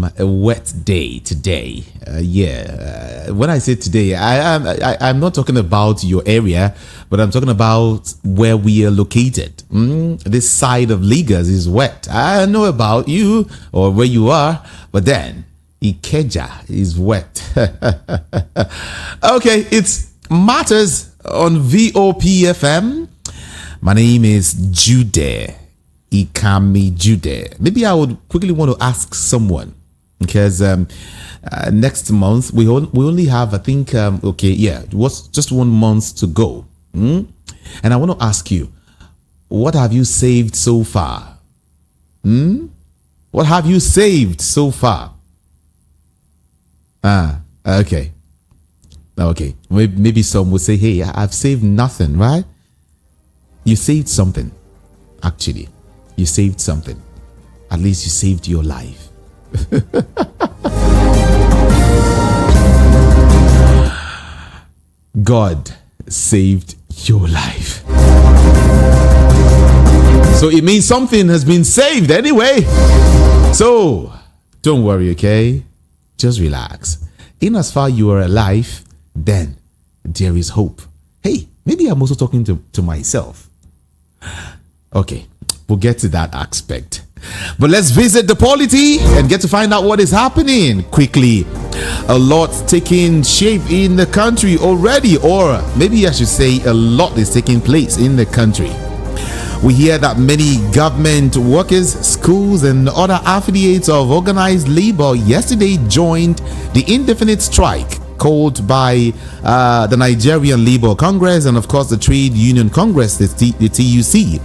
A wet day today. When I say today, I'm not talking about your area, but I'm talking about where we are located. This side of Lagos is wet. I know about you or where you are, but then Ikeja is wet. Okay, it's Matters on VOP FM. My name is Jude. Ikami Jude. Maybe I would quickly want to ask someone, because next month we only have, I think, what's just 1 month to go. And I want to ask you, what have you saved so far? What have you saved so far? Okay. Maybe some would say, hey, I've saved nothing, right? You saved something, actually. You saved something. At least you saved your life. God saved your life. So it means something has been saved anyway. So don't worry, okay? Just relax. In as far you are alive, then there is hope. Hey, maybe I'm also talking to myself. Okay, we'll get to that aspect. But let's visit the polity and get to find out what is happening quickly. A lot taking shape in the country already, or maybe I should say a lot is taking place in the country. We hear that many government workers, schools, and other affiliates of organized labor yesterday joined the indefinite strike called by the Nigerian Labour Congress and, of course, the Trade Union Congress, the TUC.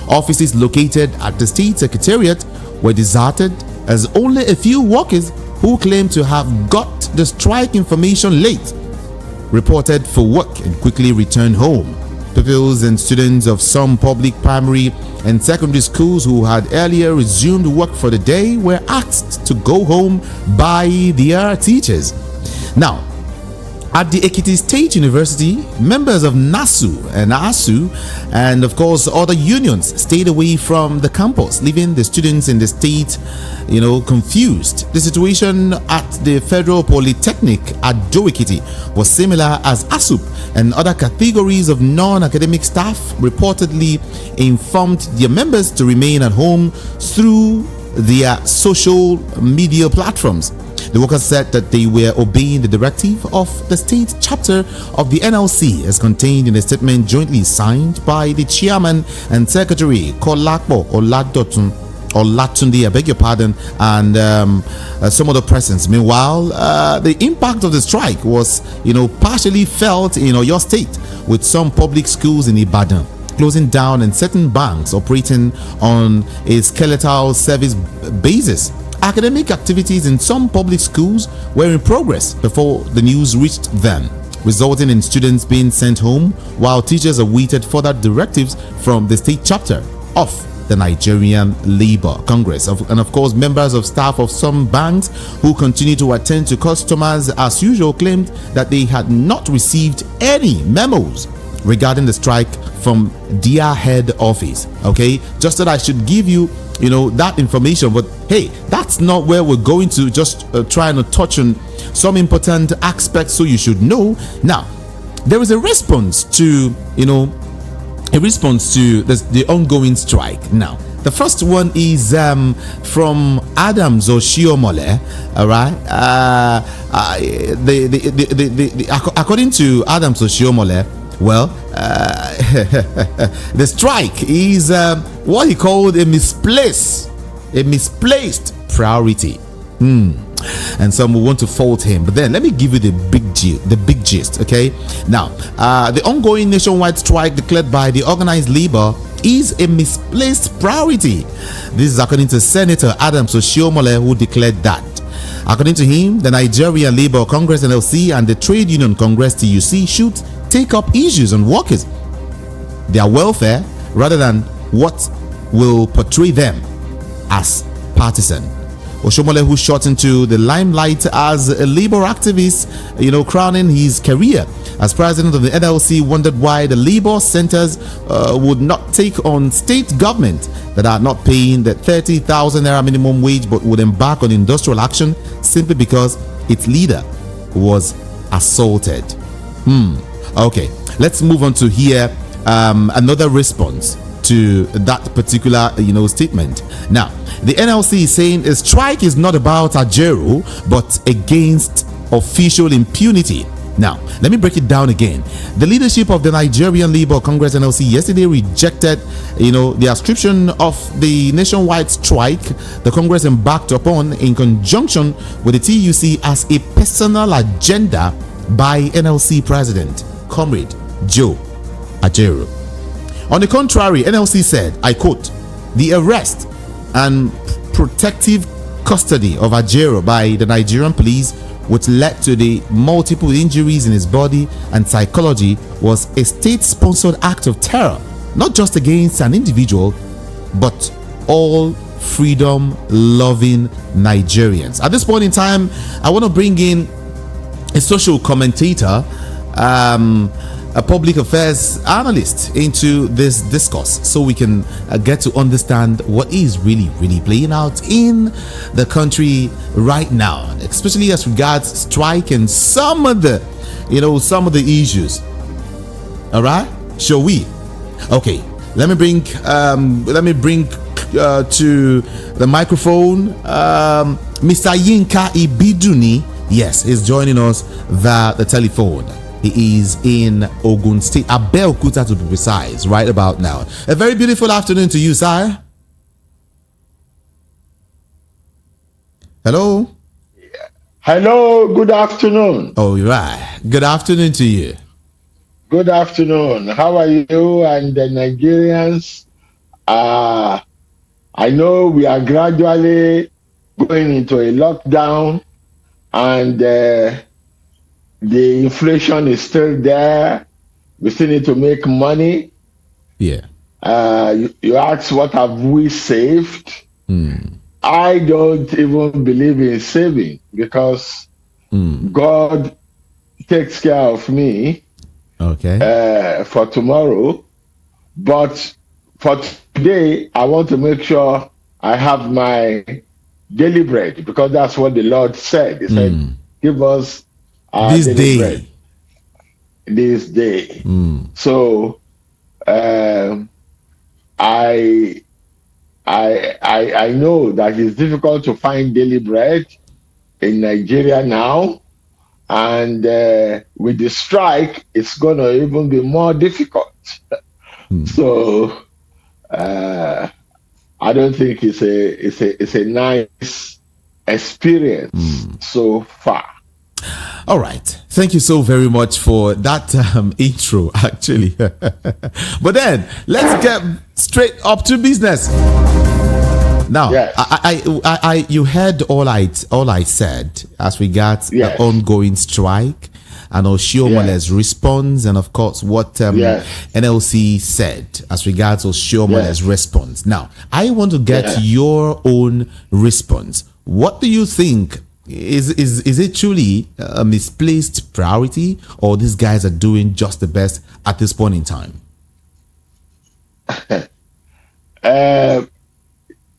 Offices located at the state secretariat were deserted as only a few workers who claim to have got the strike information late reported for work and quickly returned home. Pupils and students of some public primary and secondary schools who had earlier resumed work for the day were asked to go home by their teachers. Now, at the Ekiti State University, members of NASU and ASU and of course other unions stayed away from the campus, leaving the students in the state, confused. The situation at the Federal Polytechnic at Ekiti was similar, as ASUP and other categories of non-academic staff reportedly informed their members to remain at home through their social media platforms. The workers said that they were obeying the directive of the state chapter of the NLC as contained in a statement jointly signed by the chairman and secretary Kolakbo Olatunde, I beg your pardon, and some other persons. Meanwhile, the impact of the strike was, partially felt in Oyo State, with some public schools in Ibadan closing down and certain banks operating on a skeletal service basis. Academic activities in some public schools were in progress before the news reached them, resulting in students being sent home while teachers awaited further directives from the state chapter of the Nigerian Labour Congress. And of course, members of staff of some banks who continue to attend to customers as usual claimed that they had not received any memos regarding the strike from their head office. Okay, just that I should give you that information, but hey, that's not where we're going to. Just trying to touch on some important aspects so you should know. Now, there is a response to the ongoing strike. Now, the first one is from Adams Oshiomhole. All right, according to Adams Oshiomhole, well, the strike is what he called a misplaced priority. And some will want to fault him, but then let me give you the big gist. Okay, now the ongoing nationwide strike declared by the organized labor is a misplaced priority. This is according to Senator Adams Oshiomhole, who declared that. According to him, the Nigerian Labour Congress NLC and the Trade Union Congress TUC should take up issues on workers, their welfare, rather than what will portray them as partisan. Oshomole, who shot into the limelight as a labor activist, crowning his career as president of the NLC, wondered why the labor centers would not take on state government that are not paying the 30,000 naira minimum wage, but would embark on industrial action simply because its leader was assaulted. Okay, let's move on to hear another response to that particular statement. Now, the NLC is saying a strike is not about Ajero but against official impunity. Now, let me break it down again. The leadership of the Nigerian Labour Congress NLC yesterday rejected the ascription of the nationwide strike the Congress embarked upon in conjunction with the TUC as a personal agenda by NLC President Comrade Joe Ajero. On the contrary, NLC said, I quote, the arrest and protective custody of Ajero by the Nigerian police, which led to the multiple injuries in his body and psychology, was a state-sponsored act of terror, not just against an individual, but all freedom-loving Nigerians. At this point in time, I want to bring in a social commentator, a public affairs analyst into this discourse, so we can get to understand what is really playing out in the country right now, especially as regards strike and some of the issues. All right, shall we? Okay, let me bring to the microphone Mr. Yinka Ibiduni. Yes, he's joining us via the telephone. He is in Ogun State, Abeokuta to be precise, right about now. A very beautiful afternoon to you, sir. Hello? Hello, good afternoon. Oh, right. Good afternoon to you. Good afternoon. How are you and the Nigerians? I know we are gradually going into a lockdown, and the inflation is still there. We still need to make money. Yeah. You ask, what have we saved? I don't even believe in saving, because God takes care of me for tomorrow. But for today, I want to make sure I have my daily bread, because that's what the Lord said. He said, give us this day. Bread this day. So I know that it's difficult to find daily bread in Nigeria now, and with the strike, it's going to even be more difficult. So I don't think it's a nice experience so far. All right. Thank you so very much for that intro, actually. But then let's get straight up to business. Now, yes. You heard all I said as regards the ongoing strike and Oshomole's response, and of course what NLC said as regards Oshomole's response. Now, I want to get your own response. What do you think? Is it truly a misplaced priority, or these guys are doing just the best at this point in time?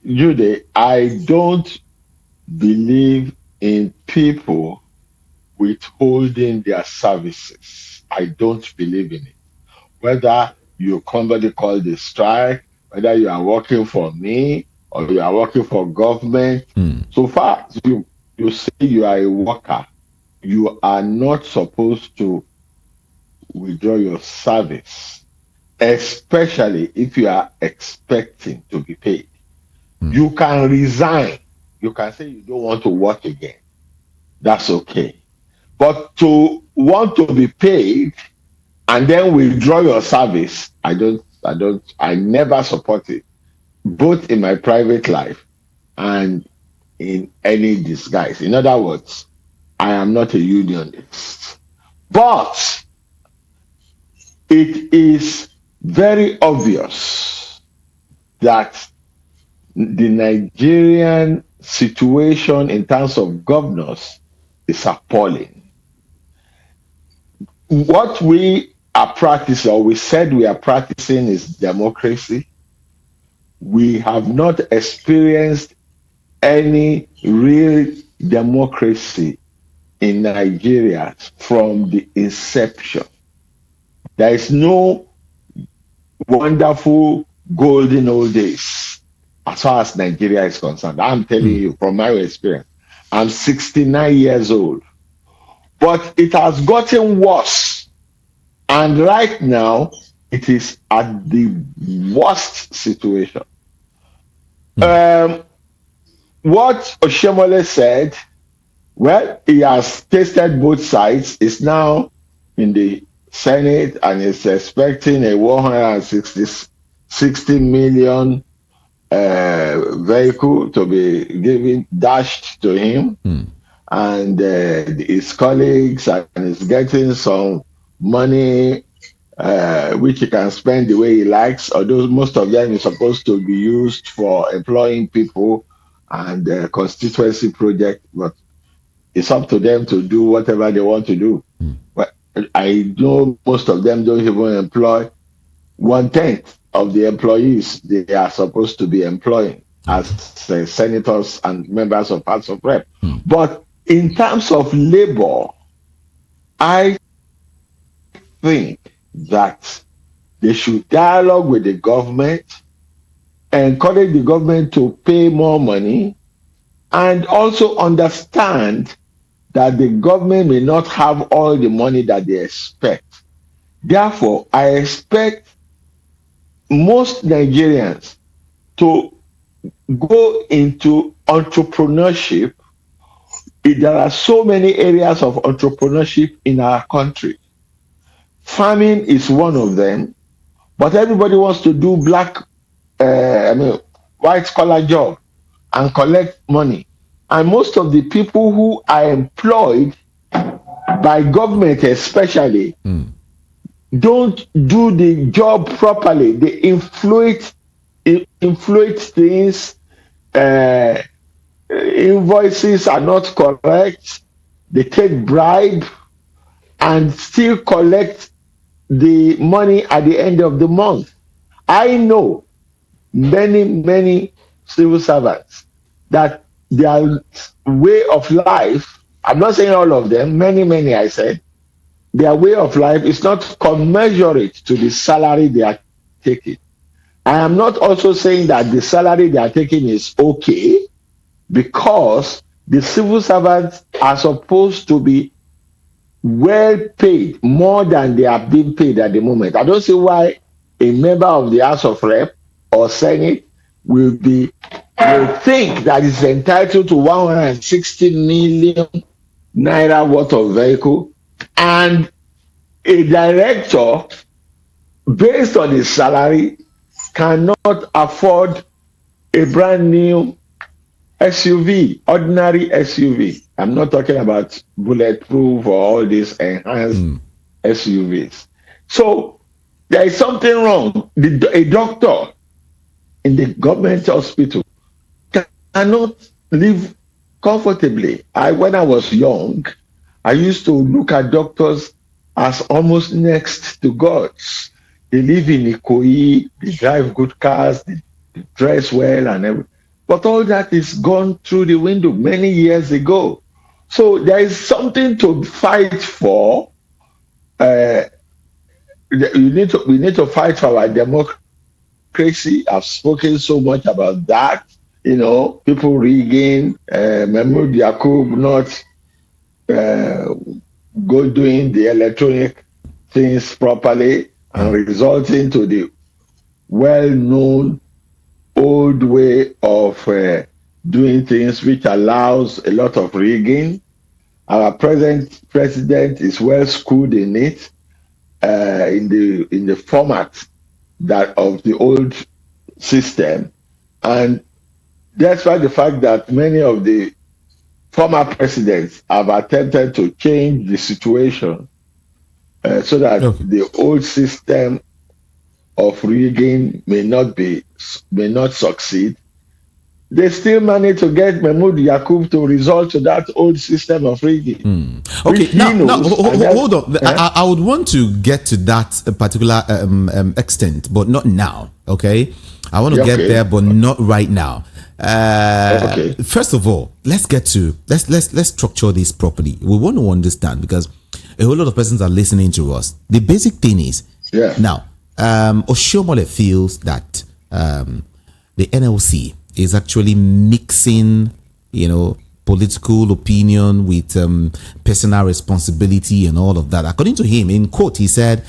Judy, I don't believe in people withholding their services. I don't believe in it. Whether you somebody called the strike, whether you are working for me or you are working for government, so far you say you are a worker, you are not supposed to withdraw your service, especially if you are expecting to be paid. You can resign. You can say you don't want to work again. That's okay. But to want to be paid and then withdraw your service, I never support it, both in my private life and in any disguise. In other words, I am not a unionist. But it is very obvious that the Nigerian situation in terms of governors is appalling. What we are practicing, or we said we are practicing, is democracy. We have not experienced any real democracy in Nigeria from the inception. There is no wonderful golden old days as far as Nigeria is concerned. I'm telling you from my experience. I'm 69 years old. But it has gotten worse. And right now, it is at the worst situation. What Oshemole said, well, he has tasted both sides. It's now in the Senate and is expecting a 160 million vehicle to be given, dashed to him. And his colleagues, and is getting some money which he can spend the way he likes, although most of them is supposed to be used for employing people and constituency project, but it's up to them to do whatever they want to do. But I know most of them don't even employ 1/10 of the employees they are supposed to be employing as senators and members of House of Rep. But in terms of labor, I think that they should dialogue with the government, encourage the government to pay more money, and also understand that the government may not have all the money that they expect. Therefore, I expect most Nigerians to go into entrepreneurship. There are so many areas of entrepreneurship in our country. Farming is one of them, but everybody wants to do white collar job and collect money. And most of the people who are employed by government especially don't do the job properly. They inflate things, invoices are not correct, they take bribe and still collect the money at the end of the month. I know many civil servants that their way of life, I'm not saying all of them, many I said, their way of life is not commensurate to the salary they are taking. I am not also saying that the salary they are taking is okay, because the civil servants are supposed to be well paid, more than they are being paid at the moment. I don't see why a member of the House of Rep or Senate will think that is entitled to 160 million naira worth of vehicle, and a director, based on his salary, cannot afford a brand new SUV, ordinary SUV. I'm not talking about bulletproof or all these enhanced SUVs. So there is something wrong. A doctor in the government hospital cannot live comfortably. When I was young, I used to look at doctors as almost next to gods. They live in Ikoyi, they drive good cars, they dress well and everything. But all that is gone through the window many years ago. So there is something to fight for. We need to fight for our democracy. I've spoken so much about that. People rigging, Mahmoud Yakub not go doing the electronic things properly and resulting to the well-known old way of doing things, which allows a lot of rigging. Our present president is well schooled in it, in the format that of the old system, and despite the fact that many of the former presidents have attempted to change the situation so that the old system of rigging may not succeed, they still managed to get Mahmoud Yakub to resort to that old system of rigging. Okay, Which now, he knows, hold on. I would want to get to that particular extent, but not now. Okay, I want to get there, but not right now. Okay. First of all, let's structure this properly. We want to understand, because a whole lot of persons are listening to us. The basic thing is, now, Oshiomhole feels that the NLC is actually mixing, political opinion with personal responsibility and all of that. According to him, in quote, he said,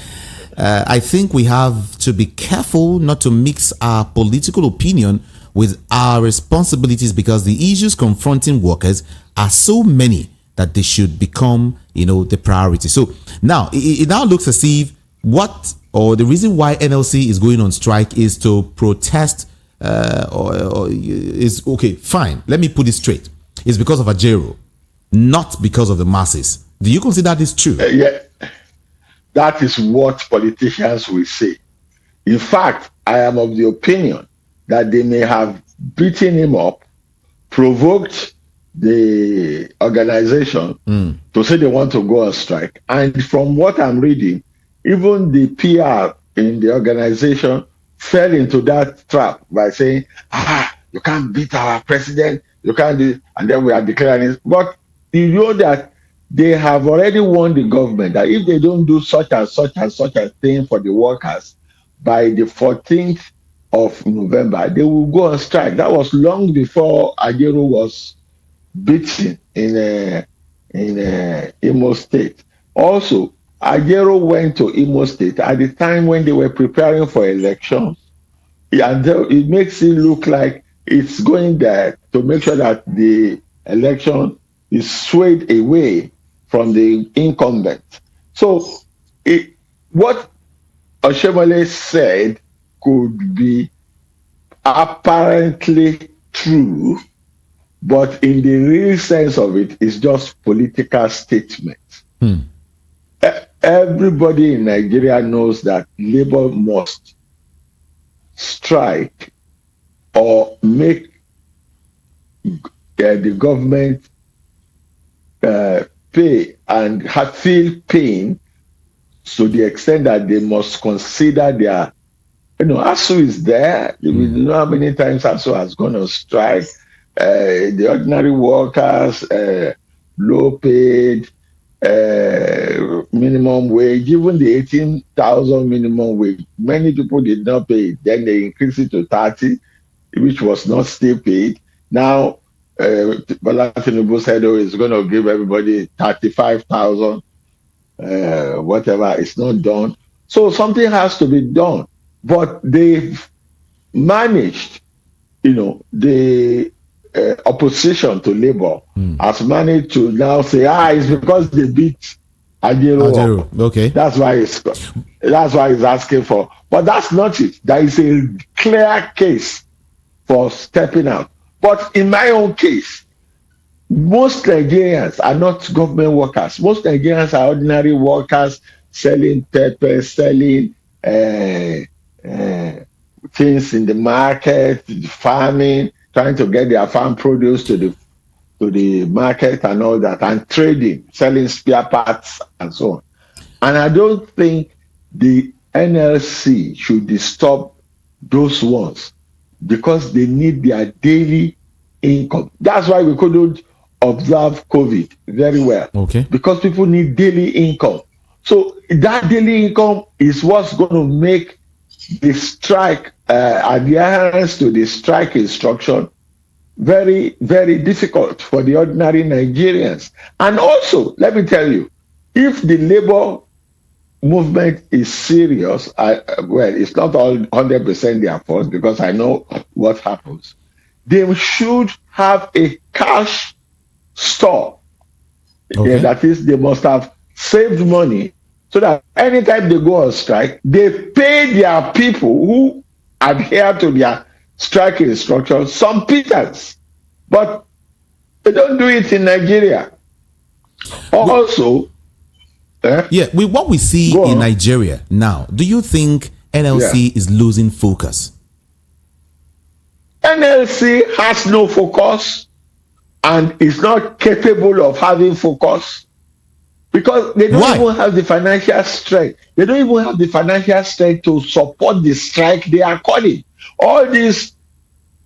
I think we have to be careful not to mix our political opinion with our responsibilities, because the issues confronting workers are so many that they should become, the priority. So now it now looks as if the reason why NLC is going on strike is to protest, is okay, fine. Let me put it straight. It's because of Ajero, not because of the masses. Do you consider this true? Yeah, that is what politicians will say. In fact, I am of the opinion that they may have beaten him up, provoked the organization to say they want to go on strike. And from what I'm reading, even the PR in the organization fell into that trap by saying, you can't beat our president, you can't do, and then we are declaring it. But you know that they have already warned the government that if they don't do such and such and such a thing for the workers by the 14th of November, they will go on strike. That was long before Ajero was beaten in Imo State. Also, Ajero went to Imo State at the time when they were preparing for elections. And it makes it look like it's going there to make sure that the election is swayed away from the incumbent. So what Oshiomhole said could be apparently true, but in the real sense of it, it's just political statement. Everybody in Nigeria knows that Labour must strike or make the government pay and feel pain to the extent that they must consider their, ASU is there. We know how many times ASU has gone on strike. The ordinary workers, low paid, minimum wage, even the 18,000 minimum wage, many people did not pay it. Then they increased it to 30, which was not still paid. Now, Bola Tinubu said, he's going to give everybody 35,000, whatever. It's not done. So something has to be done. But they've managed, the opposition to Labour has managed to now say, it's because they beat Ajero. Okay. That's why he's asking for. But that's not it. There is a clear case for stepping out. But in my own case, most Nigerians are not government workers. Most Nigerians are ordinary workers selling pepper, selling things in the market, farming, trying to get their farm produce to the market and all that, and trading, selling spare parts and so on. And I don't think the NLC should disturb those ones because they need their daily income. That's why we couldn't observe COVID very well. Okay. Because people need daily income. So that daily income is what's going to make the strike, adherence to the strike instruction very, very difficult for the ordinary Nigerians. And also, let me tell you, if the labor movement is serious, it's not all 100% their fault because I know what happens. They should have a cash store. Okay. That is, they must have saved money so that anytime they go on strike, they pay their people who adhere to their strike instructions some pittance. But they don't do it in Nigeria. Also, with what we see in Nigeria now, do you think NLC is losing focus? NLC has no focus and is not capable of having focus because they don't Why? even have the financial strength. They don't even have the financial strength to support the strike they are calling. All these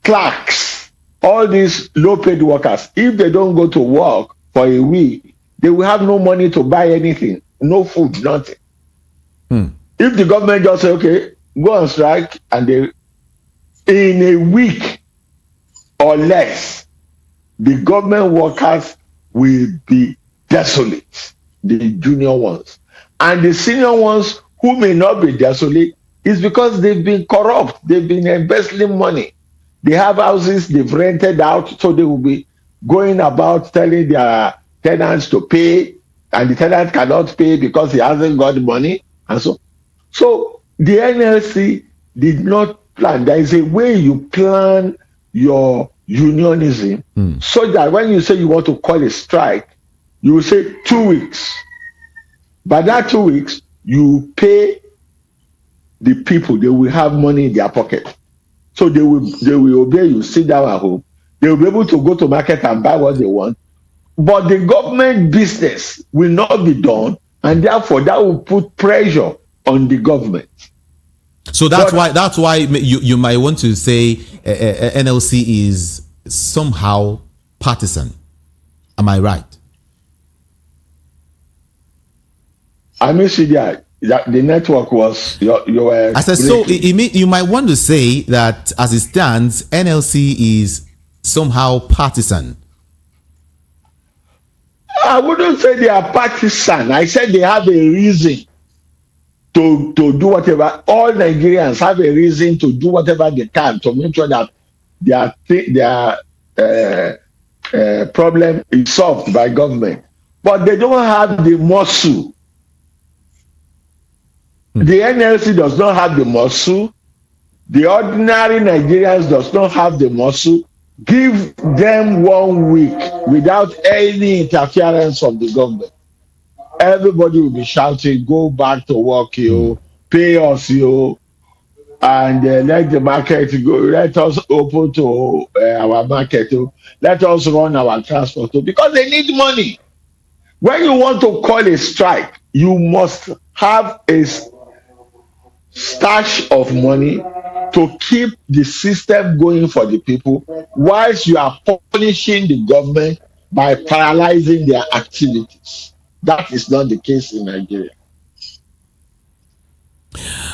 clerks, all these low-paid workers, if they don't go to work for a week, they will have no money to buy anything, no food, nothing. If the government just say, okay, go on strike, and they, in a week or less, the government workers will be desolate, the junior ones. And the senior ones who may not be desolate is because they've been corrupt, they've been embezzling money. They have houses they've rented out, so they will be going about telling their tenants to pay, and the tenant cannot pay because he hasn't got money, and so the NLC did not plan. There is a way you plan your unionism so that when you say you want to call a strike, you will say 2 weeks. By that 2 weeks, you pay the people, they will have money in their pocket. So they will obey you, sit down at home. They will be able to go to market and buy what they want. But the government business will not be done, and therefore that will put pressure on the government. So that's why you might want to say NLC is somehow partisan. Am I right? I mean, see that the network was you were. I said so. You might want to say that as it stands, NLC is somehow partisan. I wouldn't say they are partisan. I said they have a reason to do whatever. All Nigerians have a reason to do whatever they can to make sure that their problem is solved by government. But they don't have the muscle. The NLC does not have the muscle. The ordinary Nigerians does not have the muscle. Give them 1 week without any interference from the government. Everybody will be shouting, go back to work, you, pay us, you, and let the market go. Let us open to our market, let us run our transport, because they need money. When you want to call a strike, you must have a stash of money to keep the system going for the people, whilst you are punishing the government by paralyzing their activities. That is not the case in Nigeria.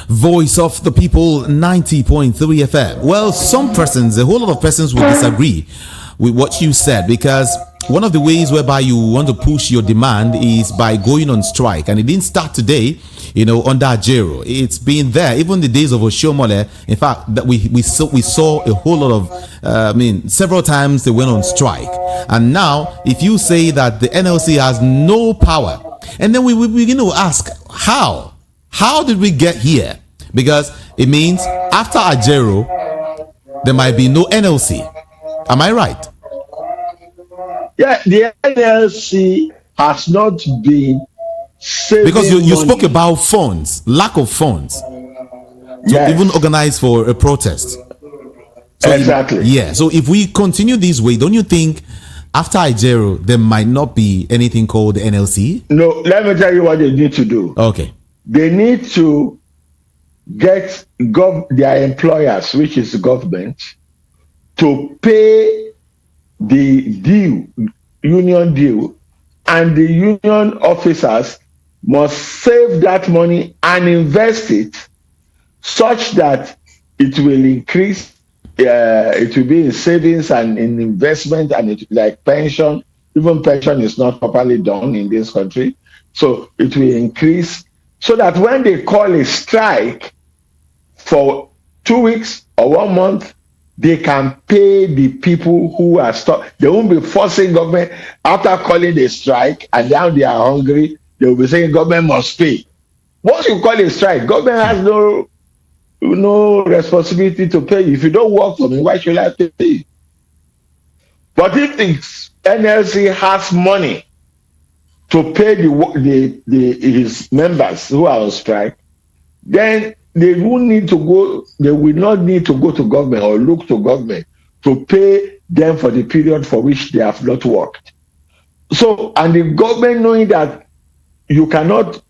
Voice of the People 90.3 FM. Well, some persons, a whole lot of persons will disagree with what you said, because one of the ways whereby you want to push your demand is by going on strike, and it didn't start today, under Ajero. It's been there even the days of Oshiomhole. In fact, that we saw a whole lot of several times they went on strike. And now if you say that the NLC has no power, and then we begin to ask how did we get here? Because it means after Ajero there might be no NLC. Am I right? Yeah, the NLC has not been saving because you money. spoke about funds, lack of funds to even organize for a protest. So exactly. So if we continue this way, don't you think after Ajero there might not be anything called NLC? No, let me tell you what they need to do. Okay. They need to get their employers, which is the government, to pay the union due, and the union officers must save that money and invest it such that it will increase. It will be in savings and in investment, and it will be like pension. Even pension is not properly done in this country, so it will increase, so that when they call a strike for 2 weeks or 1 month, they can pay the people who are stuck. They won't be forcing government after calling a strike, and now they are hungry. They will be saying government must pay. Once you call a strike, government has no responsibility to pay you. If you don't work for me, why should I pay you? But if the NLC has money to pay his members who are on strike, then they will not need to go to government or look to government to pay them for the period for which they have not worked. So, and the government knowing that you cannot,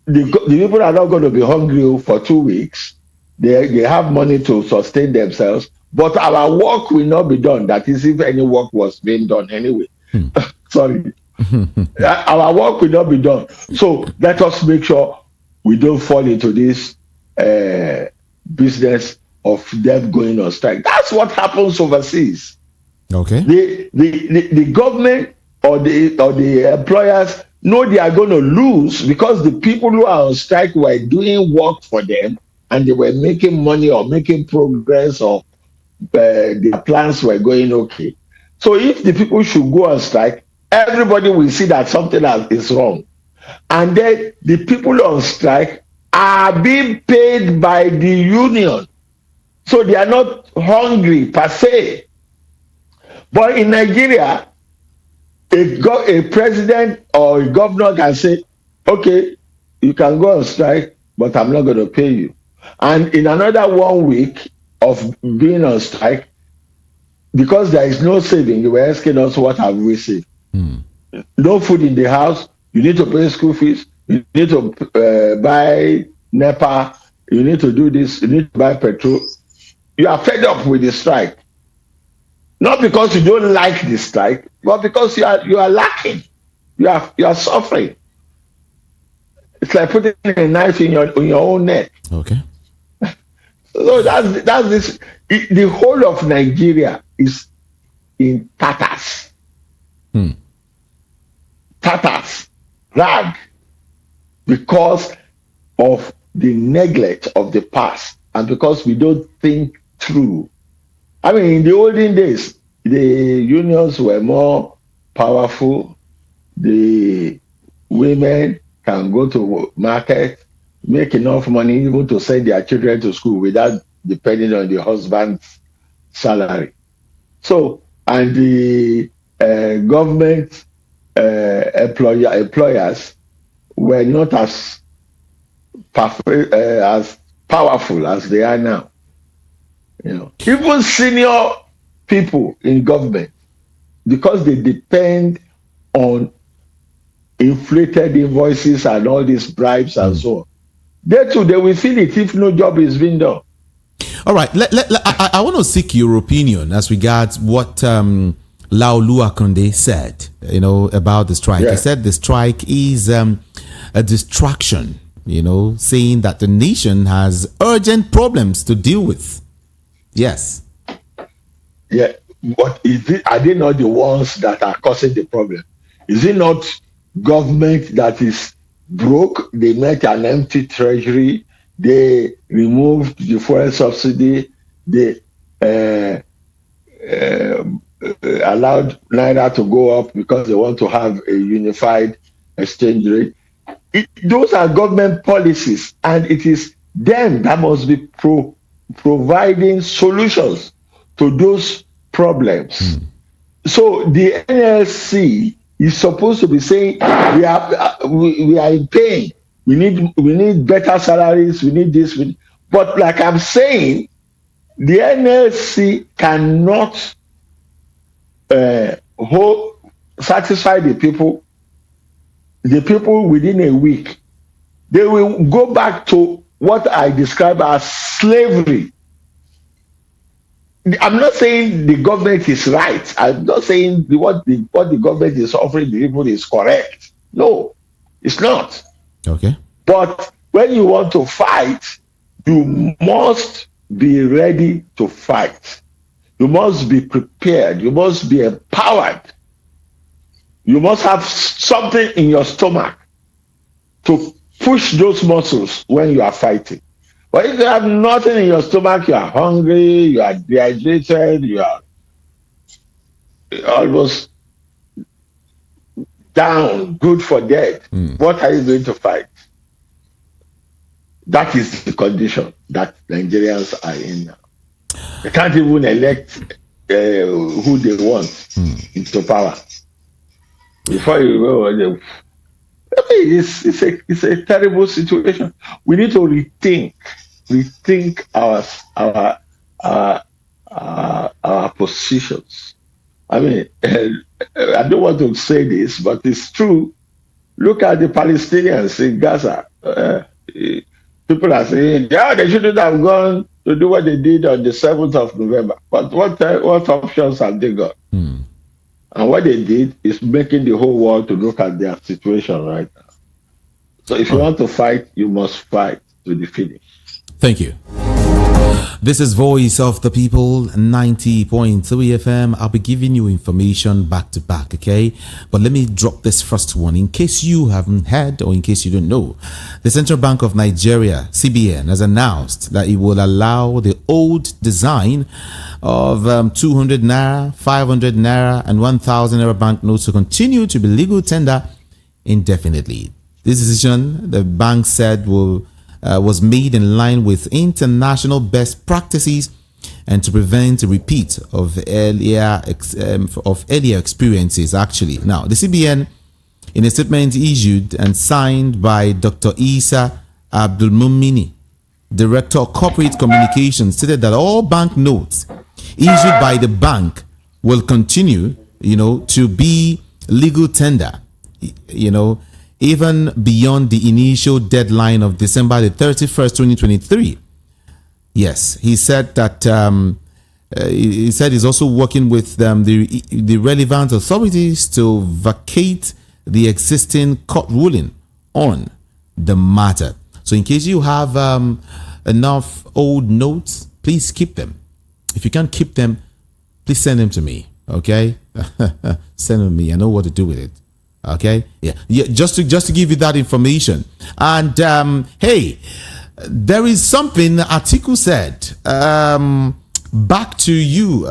the people are not going to be hungry for 2 weeks. They have money to sustain themselves, but our work will not be done. That is, if any work was being done anyway. Sorry. Our work will not be done. So let us make sure we don't fall into this business of them going on strike. That's what happens overseas. Okay. The government or the employers know they are going to lose because the people who are on strike were doing work for them and they were making money or making progress, or the plans were going okay. So if the people should go on strike, everybody will see that something is wrong. And then the people on strike are being paid by the union. So they are not hungry per se. But in Nigeria, a president or a governor can say, okay, you can go on strike, but I'm not going to pay you. And in another 1 week of being on strike, because there is no saving, you were asking us what have we saved. No food in the house, you need to pay school fees, you need to buy NEPA, you need to do this, you need to buy petrol. You are fed up with the strike. Not because you don't like the strike, but because you are lacking. You are suffering. It's like putting a knife in your own neck. Okay. So that's this. The whole of Nigeria is in tatters. Tatters, rag, because of the neglect of the past and because we don't think through. I mean, in the olden days, the unions were more powerful. The women can go to market, make enough money even to send their children to school without depending on the husband's salary. So, and the government employers were not as powerful as they are now. Even senior people in government, because they depend on inflated invoices and all these bribes and so on, they will feel it if no job is being done. All right. I want to seek your opinion as regards what Laolu Akonde said, about the strike. Yeah. He said the strike is a distraction, saying that the nation has urgent problems to deal with. Yes. Yeah, but are they not the ones that are causing the problem? Is it not government that is broke? They met an empty treasury. They removed the fuel subsidy. They allowed Naira to go up because they want to have a unified exchange rate. Those are government policies, and it is them that must be providing solutions to those problems. So the NLC is supposed to be saying we are in pain. We need better salaries. We need this. But like I'm saying, the NLC cannot satisfy the people within a week. They will go back to what I describe as slavery. I'm not saying the government is right. I'm not saying what the government is offering the people is correct. No, it's not. Okay. But when you want to fight, you must be ready to fight. You must be prepared. You must be empowered. You must have something in your stomach to push those muscles when you are fighting. But if you have nothing in your stomach, you are hungry, you are dehydrated, you are almost down, good for dead. What are you going to fight? That is the condition that Nigerians are in now. They can't even elect who they want into power. Before you go, it's a terrible situation. We need to rethink our positions. I mean, I don't want to say this, but it's true. Look at the Palestinians in Gaza. People are saying, yeah, they shouldn't have gone to do what they did on the 7th of November. But what options have they got? And what they did is making the whole world to look at their situation right now. So if you want to fight, you must fight to the finish. Thank you. This is Voice of the People, 90.3 FM. I'll be giving you information back to back, okay? But let me drop this first one. In case you haven't heard or in case you don't know, the Central Bank of Nigeria, CBN, has announced that it will allow the old design of 200 Naira, 500 Naira, and 1,000 Naira banknotes to continue to be legal tender indefinitely. This decision, the bank said, was made in line with international best practices and to prevent a repeat of earlier experiences. Actually, now the CBN, in a statement issued and signed by Dr. Isa Abdulmumini, Director of Corporate Communications, stated that all banknotes issued by the bank will continue, to be legal tender, even beyond the initial deadline of December the 31st, 2023. Yes, he said that he's also working with the relevant authorities to vacate the existing court ruling on the matter. So in case you have enough old notes, please keep them. If you can't keep them, please send them to me, okay? Send them to me. I know what to do with it. Okay, yeah, just to give you that information. And hey, there is something Atiku said. Back to you,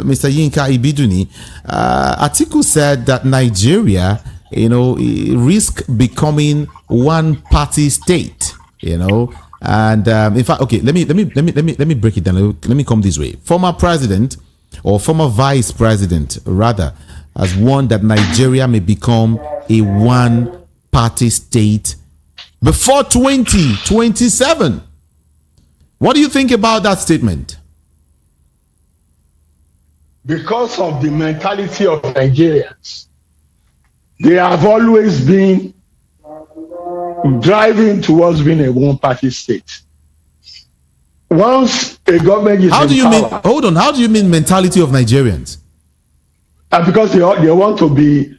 Mr. Yinka Ibiduni. Atiku said that Nigeria, risk becoming one party state. And in fact, okay, let me break it down. Let me come this way. Former president or former vice president, rather, has warned that Nigeria may become a one-party state before 2027. What do you think about that statement? Because of the mentality of Nigerians, they have always been driving towards being a one-party state. Once a government is how do you power, mean? Hold on. How do you mean mentality of Nigerians? Because they want to be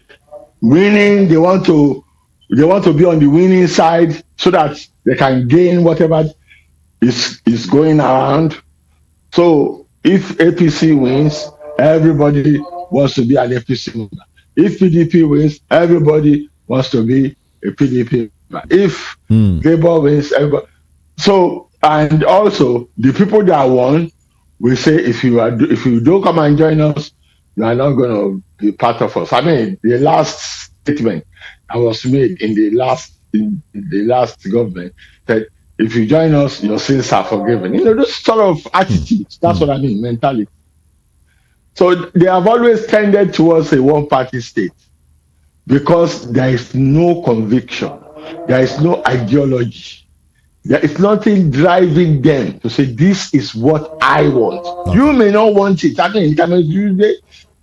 winning, they want to be on the winning side so that they can gain whatever is going around. So if APC wins, everybody wants to be an APC member. If PDP wins, everybody wants to be a PDP member. If Labour wins, everybody. So, and also the people that won will say, if you don't come and join us, you are not going to be part of us. I mean, the last statement that was made in the last government that if you join us, your sins are forgiven. This sort of attitude. That's what I mean, mentality. So they have always tended towards a one-party state because there is no conviction, there is no ideology. There is nothing driving them to say, this is what I want. Okay. You may not want it. I mean, you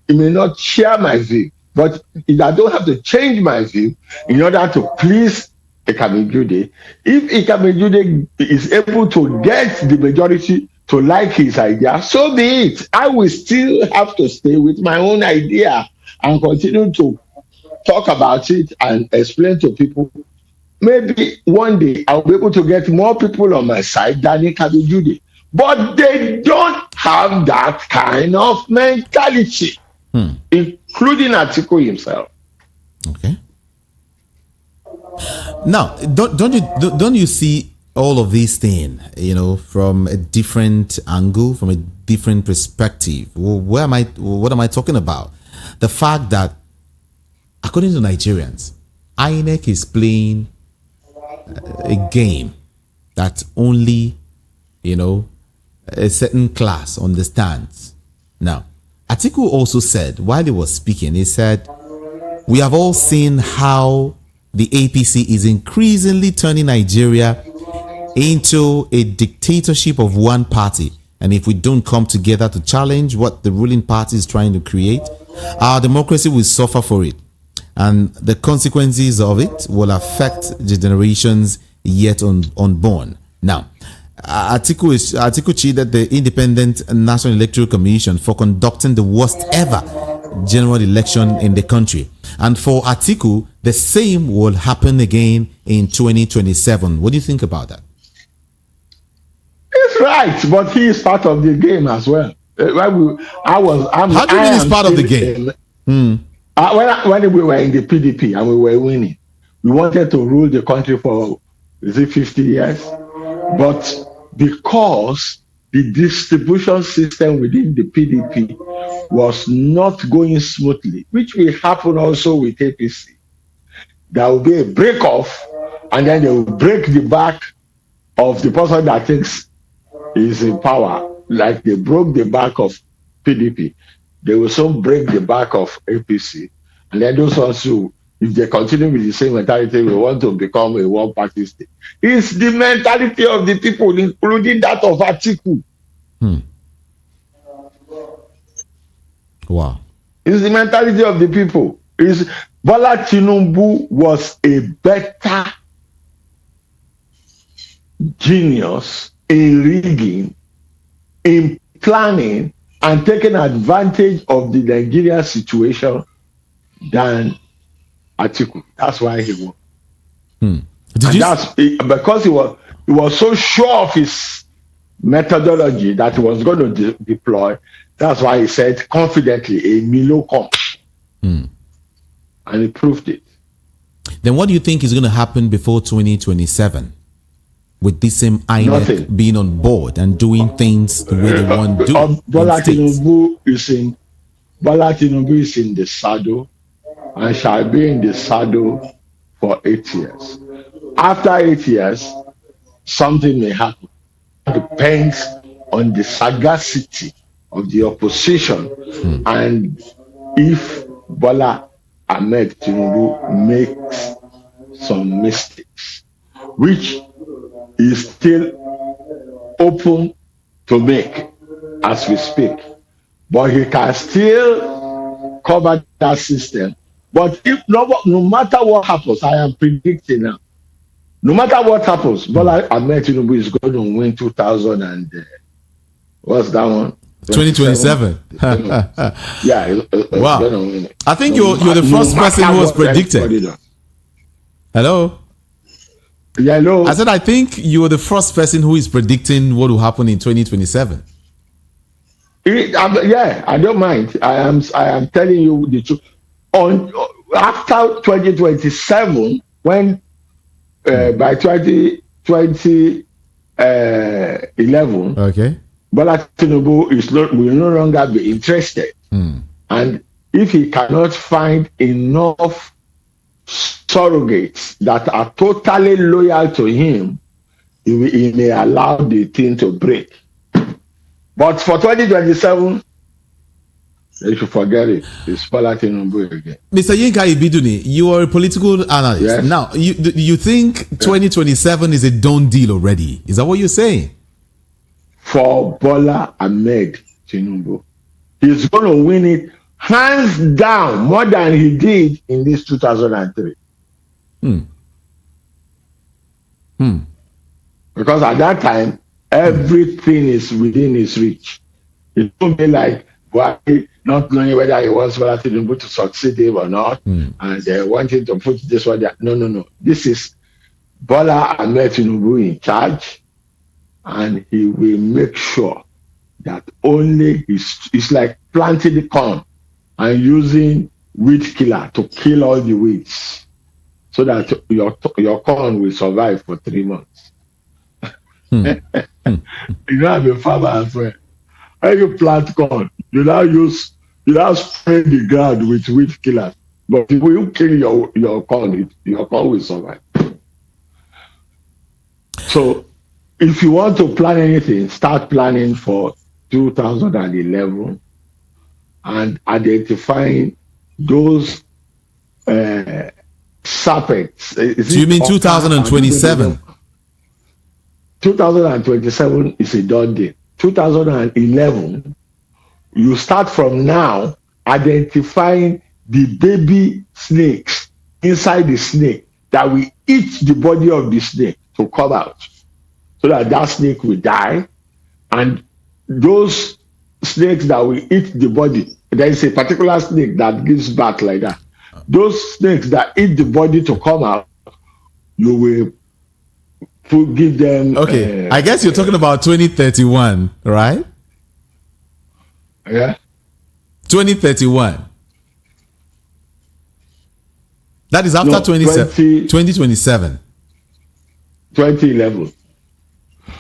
may not share my view. But I don't have to change my view in order to please Ekame-Jude. If Ekame-Jude is able to get the majority to like his idea, so be it. I will still have to stay with my own idea and continue to talk about it and explain to people. Maybe one day I'll be able to get more people on my side than Ekame-Jude. But they don't have that kind of mentality, including Atiku himself. Okay. Now, don't you see all of these things, from a different angle, from a different perspective? What am I talking about? The fact that, according to Nigerians, INEC is playing a game that only, a certain class understands. Now, Atiku also said, while he was speaking, he said, we have all seen how the APC is increasingly turning Nigeria into a dictatorship of one party. And if we don't come together to challenge what the ruling party is trying to create, our democracy will suffer for it. And the consequences of it will affect the generations yet unborn. Now, Atiku cheated the Independent National Electoral Commission for conducting the worst ever general election in the country. And for Atiku, the same will happen again in 2027. What do you think about that? It's right, but he is part of the game as well. How do you mean he's part of the game? When we were in the PDP and we were winning, we wanted to rule the country for, 50 years? But because the distribution system within the PDP was not going smoothly, which will happen also with APC, there will be a break off, and then they will break the back of the person that thinks is in power. Like they broke the back of PDP, they will soon break the back of APC, and then those ones who, if they continue with the same mentality, we want to become a one-party state. It's the mentality of the people, including that of Atiku. Wow. It's the mentality of the people. Bola Tinubu was a better genius in rigging, in planning, and taking advantage of the Nigerian situation than Atiku. That's why he won. Because he was so sure of his methodology that he was going to deploy. That's why he said confidently, a Milo comes. And he proved it. Then what do you think is going to happen before 2027? With this same INEC being on board and doing things the way they want to do. Bola Tinubu is in the saddle and shall be in the saddle for 8 years. After 8 years, something may happen. It depends on the sagacity of the opposition and if Bola Ahmed Tinubu makes some mistakes, which is still open to make as we speak. But he can still cover that system. But if no matter what happens, I am predicting now, no matter what happens, Bola Ahmed Tinubu is going to win 2000 and what's that one? 2027. Yeah. Wow. Going to win it. I think you're the first person who was predicted. Hello? Yeah, hello. I said I think you were the first person who is predicting what will happen in 2027. Yeah, I don't mind. I am telling you the truth. After 2027, when by 2011, okay, Bola Tinubu will no longer be interested. And if he cannot find enough surrogates that are totally loyal to him, he may allow the thing to break. But for 2027, they should forget it. It's Bola Tinubu again. Mr. Yinka Ibiduni, you are a political analyst. Yes. Now, you think 2027 is a done deal already? Is that what you're saying? For Bola Ahmed Tinubu, he's going to win it hands down more than he did in this 2003. Because at that time, everything is within his reach. It won't be like Buhari not knowing whether he wants Bola Tinubu to succeed him or not, and they wanting to put this one there. No. This is Bola Ahmed Tinubu in charge, and he will make sure that only it's like planting the corn and using weed killer to kill all the weeds so that your corn will survive for 3 months. You don't have a farmer as well. When you plant corn, you now spray the ground with weed killers. But if you kill your corn, your corn will survive. So if you want to plan anything, start planning for 2011 and identifying those serpents. So you mean 2027? 2027 is a done deal. 2011, you start from now identifying the baby snakes inside the snake that will eat the body of the snake to come out, so that that snake will die. And those snakes that will eat the body, there is a particular snake that gives birth like that. Those snakes that eat the body to come out, you will give them. Okay, I guess you're talking about 2031, right? Yeah. 2031. That is after 2027. 2011.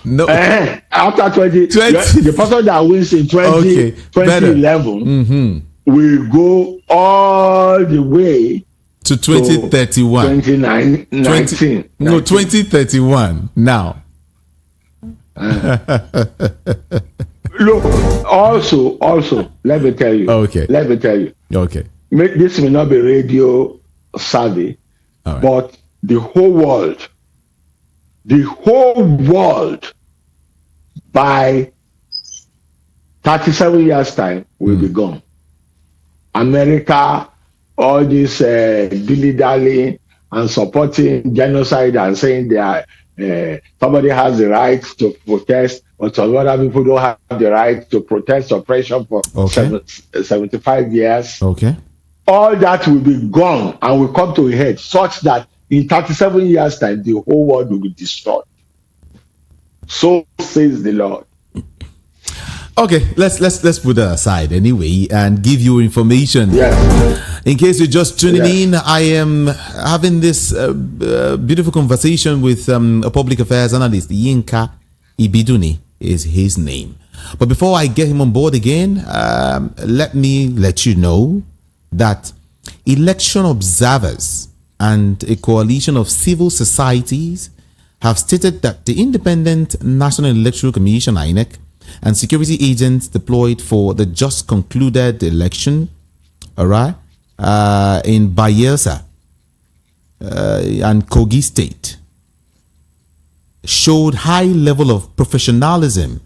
No. After 20, the person that wins in 2011 will go all the way to 2031. 2019. No, 2031 now. Look, also, let me tell you. Okay. Let me tell you. Okay. This may not be radio savvy, right, but the whole world, by 37 years' time will be gone. America, all this dilly-dally and supporting genocide and saying they are, somebody has the right to protest, but some other people don't have the right to protest oppression for 75 years. Okay. All that will be gone and will come to a head, such that in 37 years' time, the whole world will be destroyed. So says the Lord. Okay, let's put that aside anyway and give you information. Yes. In case you're just tuning in, I am having this beautiful conversation with a public affairs analyst. Yinka Ibiduni is his name. But before I get him on board again, let me let you know that election observers and a coalition of civil societies have stated that the Independent National Electoral Commission, INEC, and security agents deployed for the just concluded election, all right, in Bayelsa and Kogi State, showed high level of professionalism,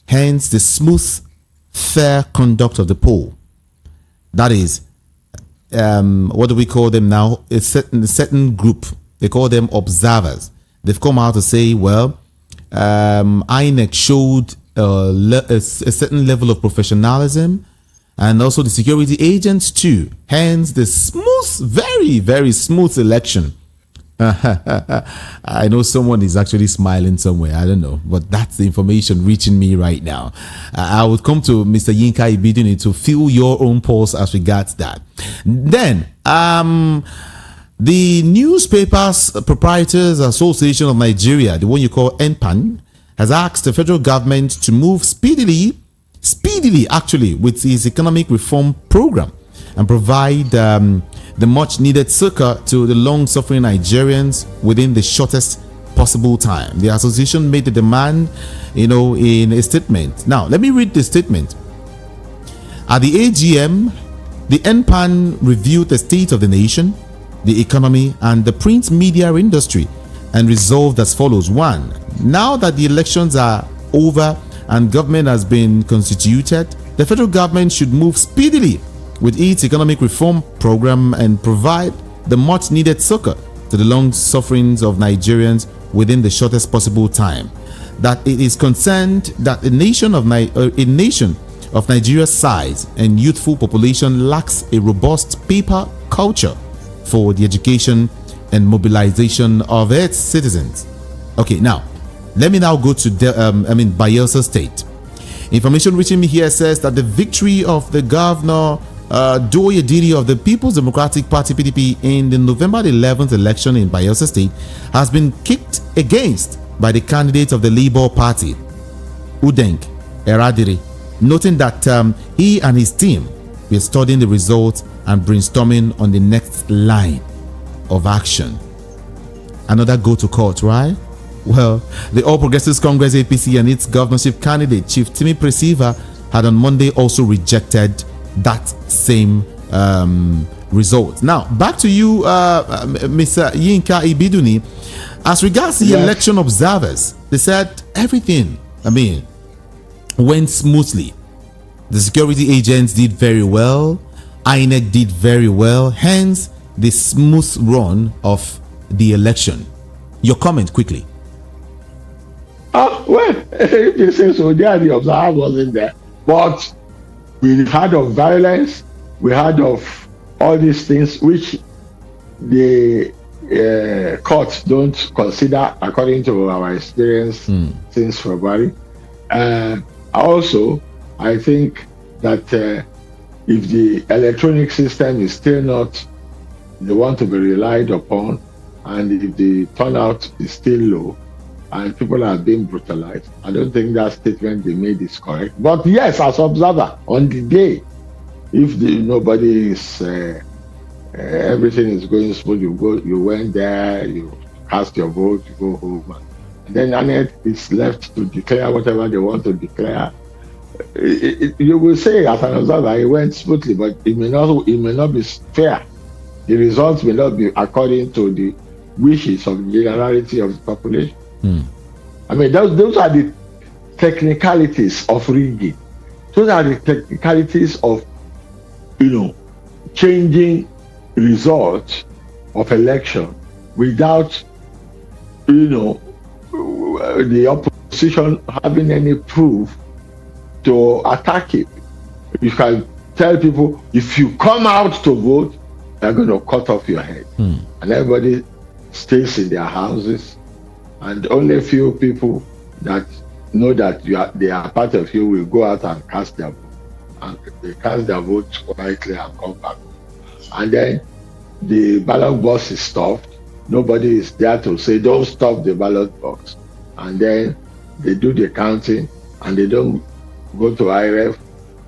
hence the smooth, fair conduct of the poll. That is, what do we call them now? A certain group, they call them observers. They've come out to say, well, INEC showed a certain level of professionalism, and also the security agents too. Hence the smooth, very, very smooth election. I know someone is actually smiling somewhere. I don't know, but that's the information reaching me right now. I would come to Mr. Yinka Ibiduni to feel your own pulse as regards that. Then, the Newspapers Proprietors Association of Nigeria, the one you call NPAN, has asked the federal government to move speedily actually, with its economic reform program and provide the much needed succor to the long-suffering Nigerians within the shortest possible time. The association made the demand, in a statement. Now, let me read the statement. At the AGM, the NPAN reviewed the state of the nation, the economy, and the print media industry, and resolved as follows. 1. Now that the elections are over and government has been constituted, the federal government should move speedily with its economic reform program and provide the much needed succor to the long sufferings of Nigerians within the shortest possible time. That it is concerned that a nation of Nigeria's size and youthful population lacks a robust paper culture for the education and mobilization of its citizens. Okay, now let me now go to Bayelsa State. Information reaching me here says that the victory of the governor Doye Diri of the People's Democratic Party (PDP) in the November 11th election in Bayelsa State has been kicked against by the candidate of the Labour Party, Udeng Eradiri, noting that he and his team were studying the results and brainstorming on the next line of action. Another go to court, right? Well, the All Progressives Congress APC and its governorship candidate, Chief Timi Presiva, had on Monday also rejected that same result. Now, back to you, Mr. Yinka Ibiduni. As regards the election observers, they said everything. went smoothly. The security agents did very well. INEC did very well. Hence, the smooth run of the election. Your comment quickly. Well, if you say so, there the observer wasn't there. But we heard of violence. We heard of all these things which the courts don't consider according to our experience since February. Also, I think that if the electronic system is still not the one to be relied upon, and if the turnout is still low, and people are being brutalized, I don't think that statement they made is correct. But yes, as observer, on the day, if nobody is, everything is going smooth, you went there, you cast your vote, you go home, and then Annette is left to declare whatever they want to declare. You will say as an observer, it went smoothly, but it may not be fair. The results may not be according to the wishes of the generality of the population. I mean, those are the technicalities of rigging. Those are the technicalities of, changing results of election without, the opposition having any proof to attack it. You can tell people, if you come out to vote, they're going to cut off your head. And everybody stays in their houses, and only a few people that know that they are part of you will go out and cast their vote. And they cast their vote quietly and come back. And then the ballot box is stopped. Nobody is there to say, don't stop the ballot box. And then they do the counting, and they don't go to IRF,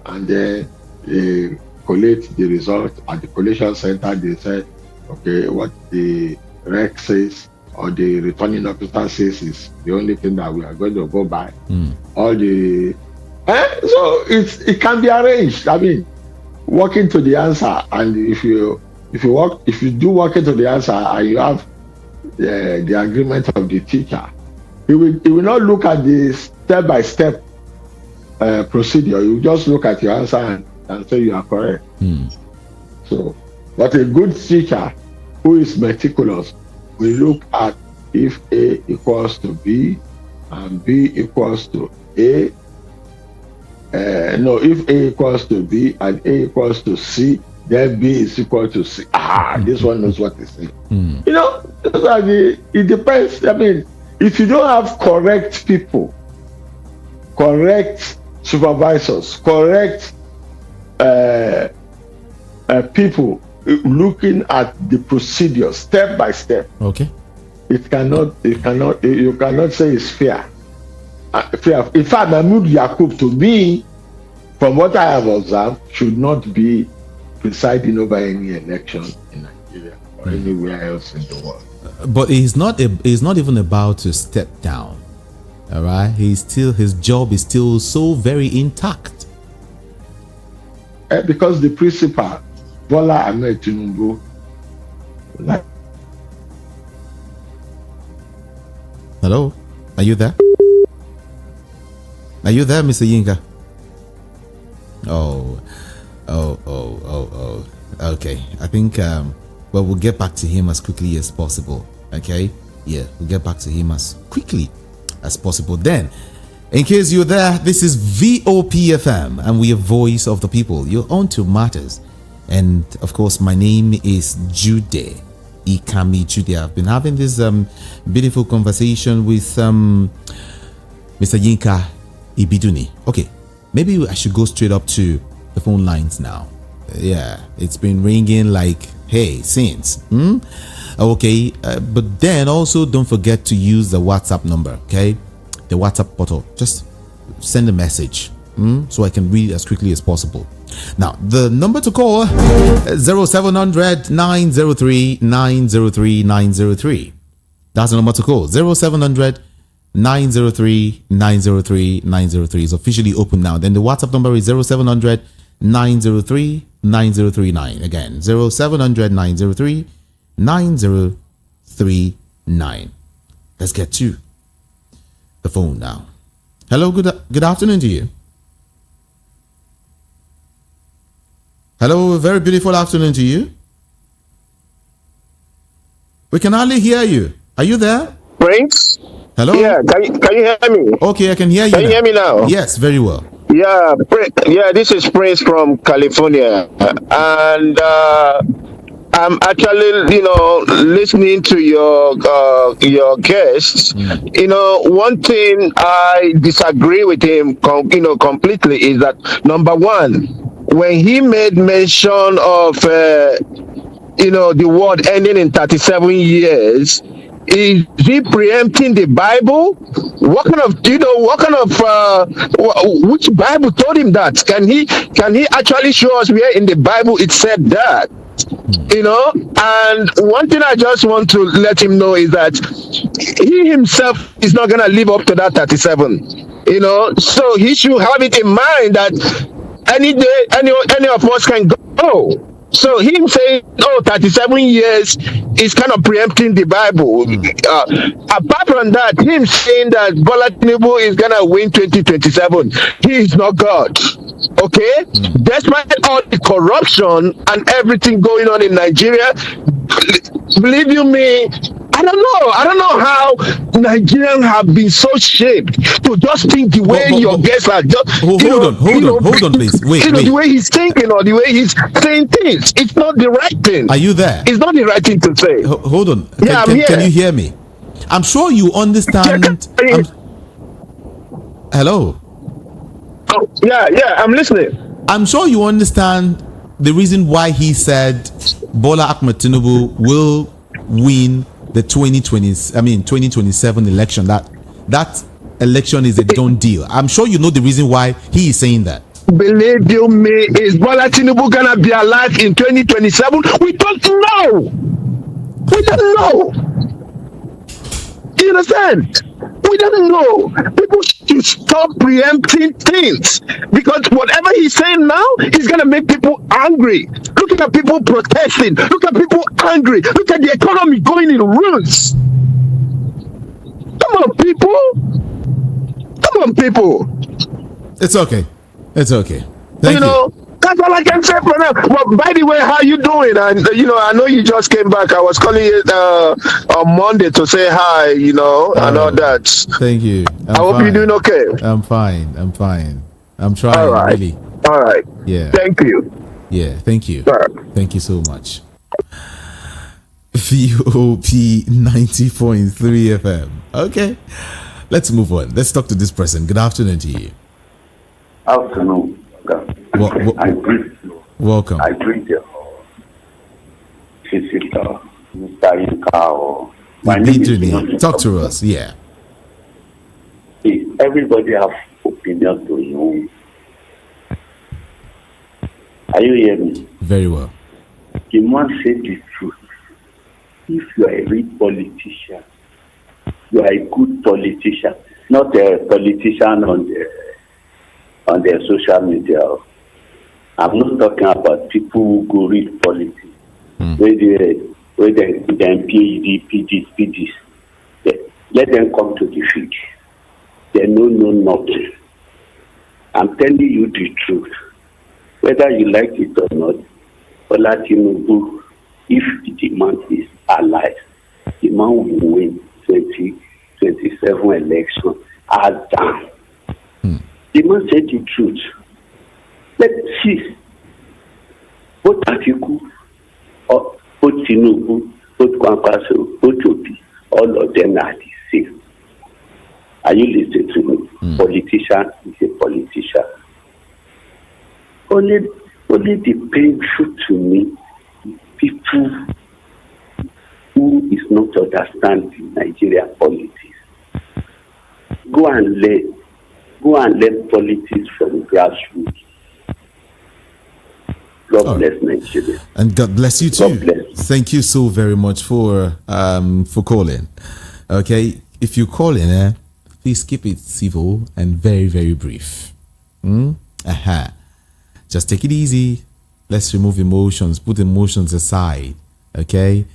and then they collate the result at the collation center. They say, okay, what the rec says or the returning officer says is the only thing that we are going to go by. All the so it can be arranged. I mean, walking to the answer, and if you do walk into the answer and you have the agreement of the teacher, he will not look at the step-by-step procedure. You just look at your answer and say you are correct. So, but a good teacher who is meticulous will look at if A equals to B and B equals to A. If A equals to B and A equals to C, then B is equal to C. This one knows what he's saying. It depends. I mean, if you don't have correct people, correct supervisors, correct people looking at the procedure step by step, okay, you cannot say it's fair. In fact, Mahmoud Yakub, to me, from what I have observed, should not be presiding over any election in Nigeria or anywhere else in the world. But he's not even about to step down. All right, his job is still so very intact. Because the principal, Bola Ahmed Tinubu, hello, are you there? Are you there, Mr. Yinka? Oh. Okay, I think we'll get back to him as quickly as possible. Okay, yeah, we'll get back to him as quickly as possible. Then, in case you're there, this is VOPFM, and we are Voice of the People. You're on to matters, and of course, my name is Jude Ikami Jude. I've been having this beautiful conversation with Mr. Yinka Ibiduni. Okay, maybe I should go straight up to the phone lines now. Yeah, it's been ringing like, hey, since. Okay, but then also don't forget to use the WhatsApp number, okay? The WhatsApp portal. Just send a message so I can read as quickly as possible. Now, the number to call 0700 903 903 903. That's the number to call. 0700 903 903 903 is officially open now. Then the WhatsApp number is 0700 903 9039. Again, 0700 903 9039. Let's get to the phone now. Hello, good afternoon to you. Hello, a very beautiful afternoon to you. We can hardly hear you. Are you there? Prince? Hello? Yeah, can you hear me? Okay, I can hear you Can you now. hear me now? Yes, very well. Yeah, this is Prince from California. And I'm actually, listening to your guests. One thing I disagree with him, completely is that number one, when he made mention of the word ending in 37 years, is he preempting the Bible? Which Bible told him that? Can he actually show us where in the Bible it said that? And one thing I just want to let him know is that he himself is not going to live up to that 37. So he should have it in mind that any day any of us can go. So him saying, 37 years is kind of preempting the Bible. Apart from that, him saying that Bola Tinubu is going to win 2027, he is not God. Okay? Despite all the corruption and everything going on in Nigeria, believe you me, I don't know how Nigerians have been so shaped to just think the way your guests are. Hold on, please. Wait. The way he's thinking or the way he's saying things, it's not the right thing. Are you there? It's not the right thing to say. Hold on. I'm here. Can you hear me? I'm sure you understand. Hello? Oh, yeah, I'm listening. I'm sure you understand the reason why he said Bola Ahmed Tinubu will win the 2027 election. That election is a done deal. I'm sure you know the reason why he is saying that. Believe you me, is Bola Tinubu gonna be alive in 2027? We don't know. You understand? We don't know. People should stop preempting things, because whatever he's saying now is gonna make people angry. Look at people protesting. Look at people angry. Look at the economy going in ruins. Come on, people. It's okay. Thank you. That's all I can say for now. Well, by the way, how you doing? And I know you just came back. I was calling you on Monday to say hi, and all that. Thank you. I hope you're doing okay. I'm fine. I'm trying. All right. Really. All right. Yeah. Thank you. Yeah. Thank you. All right. Thank you so much. VOP 90.3 FM. Okay. Let's move on. Let's talk to this person. Good afternoon to you. Afternoon. I greet you. Welcome. I greet your visitor, Mr. Inka. My name is Talk to us. Yeah. Everybody has opinion to you. Are you hearing me? Very well. The man said the truth. If you are a real politician, you are a good politician, not a politician on the social media. I'm not talking about people who go read politics, where they PDs. Let them come to the field. They know nothing. I'm telling you the truth. Whether you like it or not, Bola Tinubu, if the man is alive, the man will win 2027 election as done. The man said the truth. Let's see. Both Atiku, both Tinubu, both Kwankwaso, both Obi, all of them are the same. Are you listening to me? Politician is a politician. Only the painful to me is people who is not understanding Nigerian politics. Go and learn politics from grassroots. God bless Nigeria. And God bless you too. Thank you so very much for calling. Okay, if you call in, please keep it civil and very, very brief. Just take it easy. Let's remove emotions, put emotions aside, okay,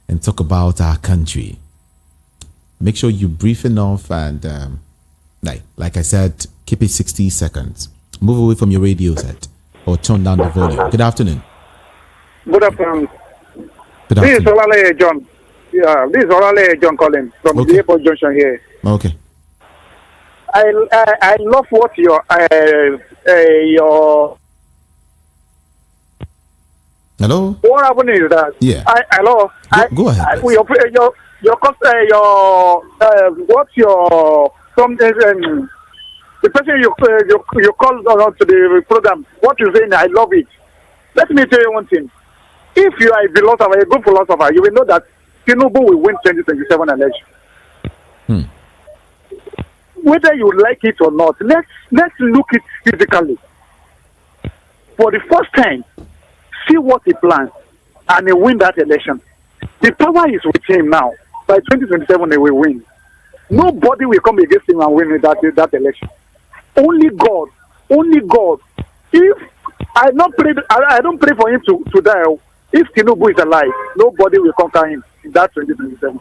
and talk about our country. Make sure you brief enough, and like I said, keep it 60 seconds. Move away from your radio set. or turn down the volume. Good afternoon. Good afternoon. Good This is afternoon. Olale John. Yeah, this is Olale John calling from Okay. the airport junction here. Okay. I love what your Hello. what happened is that Yeah. hello. Go ahead, I, please. what's your the person you called on to the program. What you saying? I love it. Let me tell you one thing. If you are a philosopher, a good philosopher, you will know that Tinubu will win 2027 election. Whether you like it or not, let's look it physically. For the first time, see what he plans, and he win that election. The power is with him now. By 2027, he will win. Nobody will come against him and win that election. Only God. Only God. If I don't pray for him to die. If Tinubu is alive, nobody will conquer him in that 2027.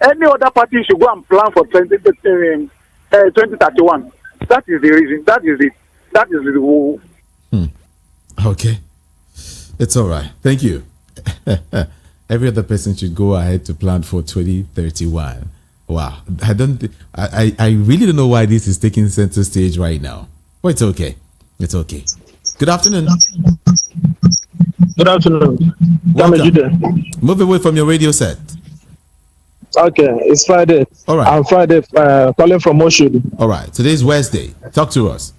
Any other party should go and plan for 2031. That is the reason. That is it. That is the rule. Okay. It's all right. Thank you. Every other person should go ahead to plan for 2031. Wow. I really don't know why this is taking center stage right now. But it's okay. It's okay. Good afternoon. Good afternoon. Welcome. Move away from your radio set. Okay, it's Friday. All right. I'm Friday, calling from Oshodi. All right. Today's Wednesday. Talk to us.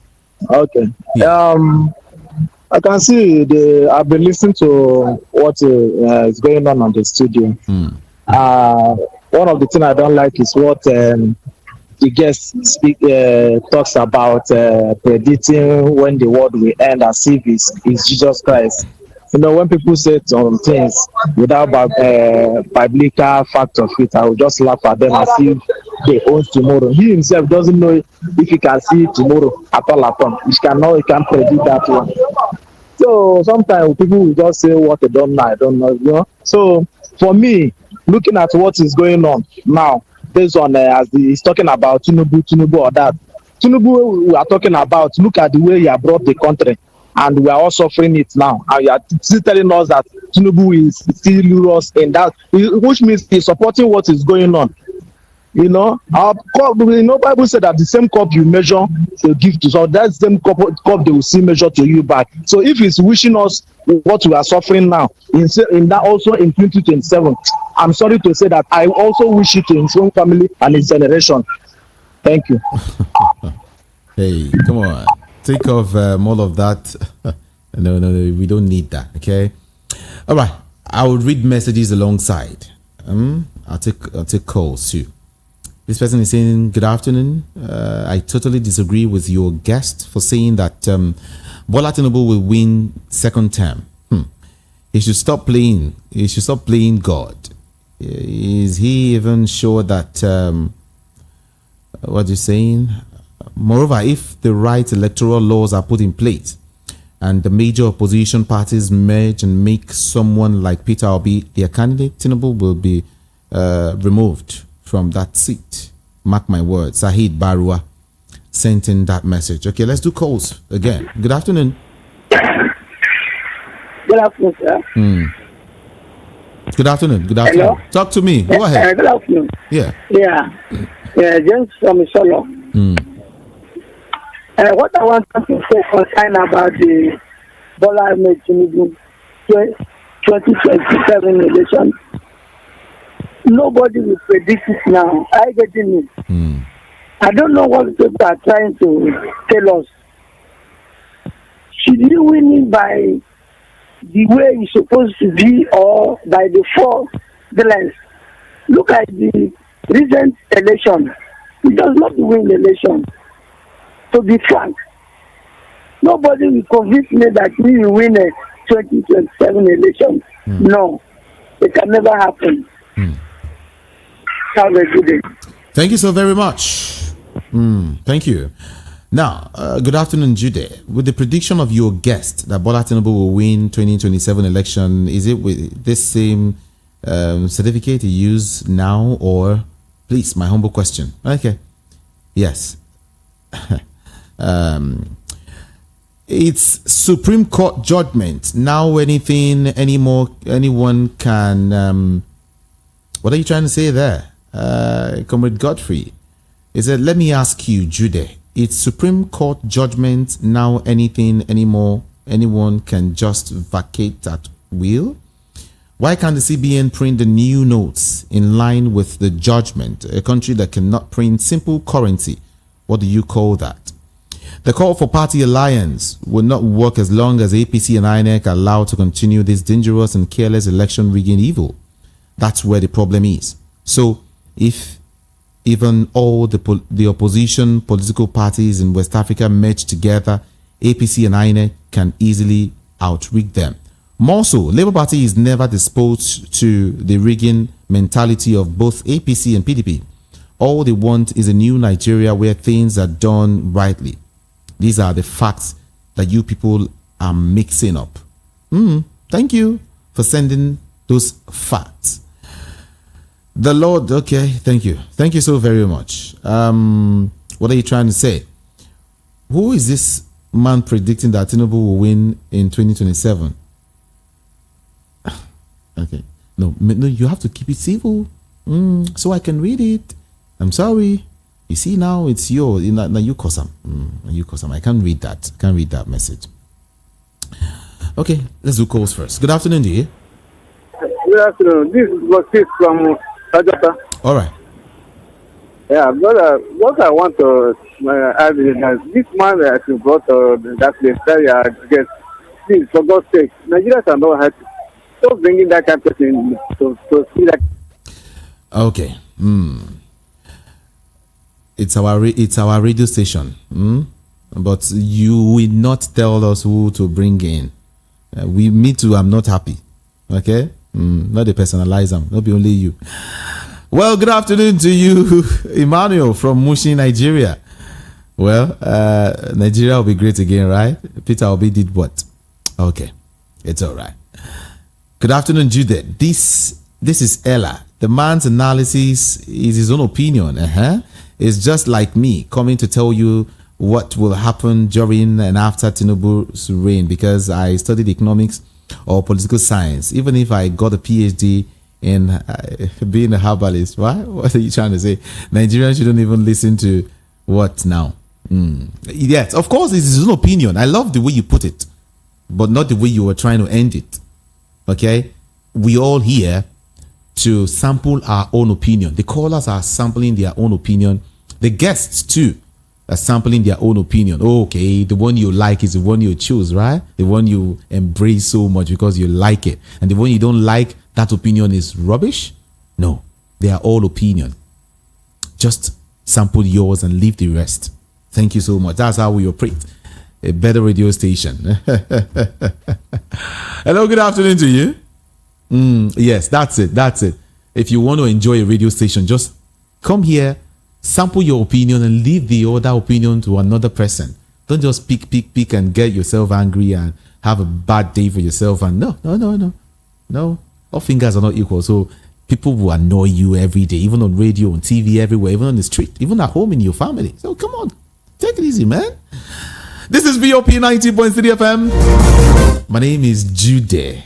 Okay. Yeah. I can see I've been listening to what is going on the studio. One of the things I don't like is what the guest talks about predicting when the world will end as if it's Jesus Christ. You know, when people say some things without biblical fact of it, I will just laugh at them as if they own tomorrow. He himself doesn't know if he can see tomorrow at all. He can't predict that one. So sometimes people will just say what they don't know, I don't know, you know. So for me, looking at what is going on now, based on as he's talking about Tinubu or that. Tinubu we are talking about, look at the way he has brought the country, and we are all suffering it now. And you are still telling us that Tinubu is still lure us in that, which means he's supporting what is going on. You know, our cup, you know, Bible said that the same cup you measure, they give to. So that same cup they will see measure to you back. So if he's wishing us what we are suffering now, in that also in 2027, I'm sorry to say that I also wish it to his own family and his generation. Thank you. Hey, come on. Take off all of that. No, we don't need that. Okay. All right. I will read messages alongside. I'll take calls too. This person is saying, good afternoon. I totally disagree with your guest for saying that Bola Tinubu will win second term. He should stop playing. He should stop playing God. Is he even sure that what you're saying? Moreover, if the right electoral laws are put in place and the major opposition parties merge and make someone like Peter Obi their candidate, Tinubu will be removed from that seat. Mark my words. Sahid Barua sent in that message. Okay, let's do calls again. Good afternoon. Good afternoon, sir. Good afternoon. Good afternoon. Hello? Talk to me. Go ahead. Good afternoon. Yeah. James from Solo. What I want to say concern about the Bola Ahmed Tinubu 2027 election. Nobody will predict it now. I get it. I don't know what people are trying to tell us. Should you win it by the way it's supposed to be or by the four villains? Look at the recent election. It does not win the election. To be frank, nobody will convince me that we will win a 2027 election. No, it can never happen. Have a good day. Thank you so very much. Thank you. Now, good afternoon, Jude. With the prediction of your guest that Bola Tinubu will win 2027 election, is it with this same certificate you use now, or please, my humble question? Okay. Yes. It's Supreme Court judgment. Now anyone can, what are you trying to say there? Comrade Godfrey. He said, let me ask you, Jude, it's Supreme Court judgment. Now anyone can just vacate at will? Why can't the CBN print the new notes in line with the judgment? A country that cannot print simple currency, what do you call that? The call for party alliance will not work as long as APC and INEC are allowed to continue this dangerous and careless election rigging evil. That's where the problem is. So, if even all the opposition political parties in West Africa merge together, APC and INEC can easily outrig them. More so, Labour Party is never disposed to the rigging mentality of both APC and PDP. All they want is a new Nigeria where things are done rightly. These are the facts that you people are mixing up. Thank you for sending those facts. The Lord, okay, thank you. Thank you so very much. What are you trying to say? Who is this man predicting that Tinubu will win in 2027? Okay. No, you have to keep it civil so I can read it. I'm sorry. You see, now it's yours. Now you cause him. You cause him. I can't read that. I can't read that message. Okay, let's do calls first. Good afternoon to you. Good afternoon. This is Basit from Ajata. All right. Yeah, but what I want to add is that this man that you brought that place, I guess, please, for God's sake, Nigerians are not happy. Stop bringing that kind of person to see that. Okay. It's our radio station. But you will not tell us who to bring in. Me too, I'm not happy. Okay? Not the personalize them. Not be only you. Well, good afternoon to you, Emmanuel from Mushin, Nigeria. Well, Nigeria will be great again, right? Peter Obi did what? Okay. It's all right. Good afternoon, Judith. This is Ella. The man's analysis is his own opinion. It's just like me coming to tell you what will happen during and after Tinubu's reign, because I studied economics or political science. Even if I got a PhD in being a herbalist, what are you trying to say? Nigerians shouldn't even listen to what now? Yes, of course, it's his own opinion. I love the way you put it, but not the way you were trying to end it. Okay? We all here to sample our own opinion. The callers are sampling their own opinion. The guests too are sampling their own opinion. Okay, the one you like is the one you choose, right? The one you embrace so much because you like it. And the one you don't like, that opinion is rubbish? No, they are all opinion. Just sample yours and leave the rest. Thank you so much. That's how we operate. A better radio station. Hello, good afternoon to you. Yes, that's it. If you want to enjoy a radio station, just come here, sample your opinion and leave the other opinion to another person. Don't just pick and get yourself angry and have a bad day for yourself. And no, all fingers are not equal. So people will annoy you every day, even on radio, on TV, everywhere, even on the street, even at home in your family. So come on, take it easy, man. This is BOP 90.3 FM. My name is Jude.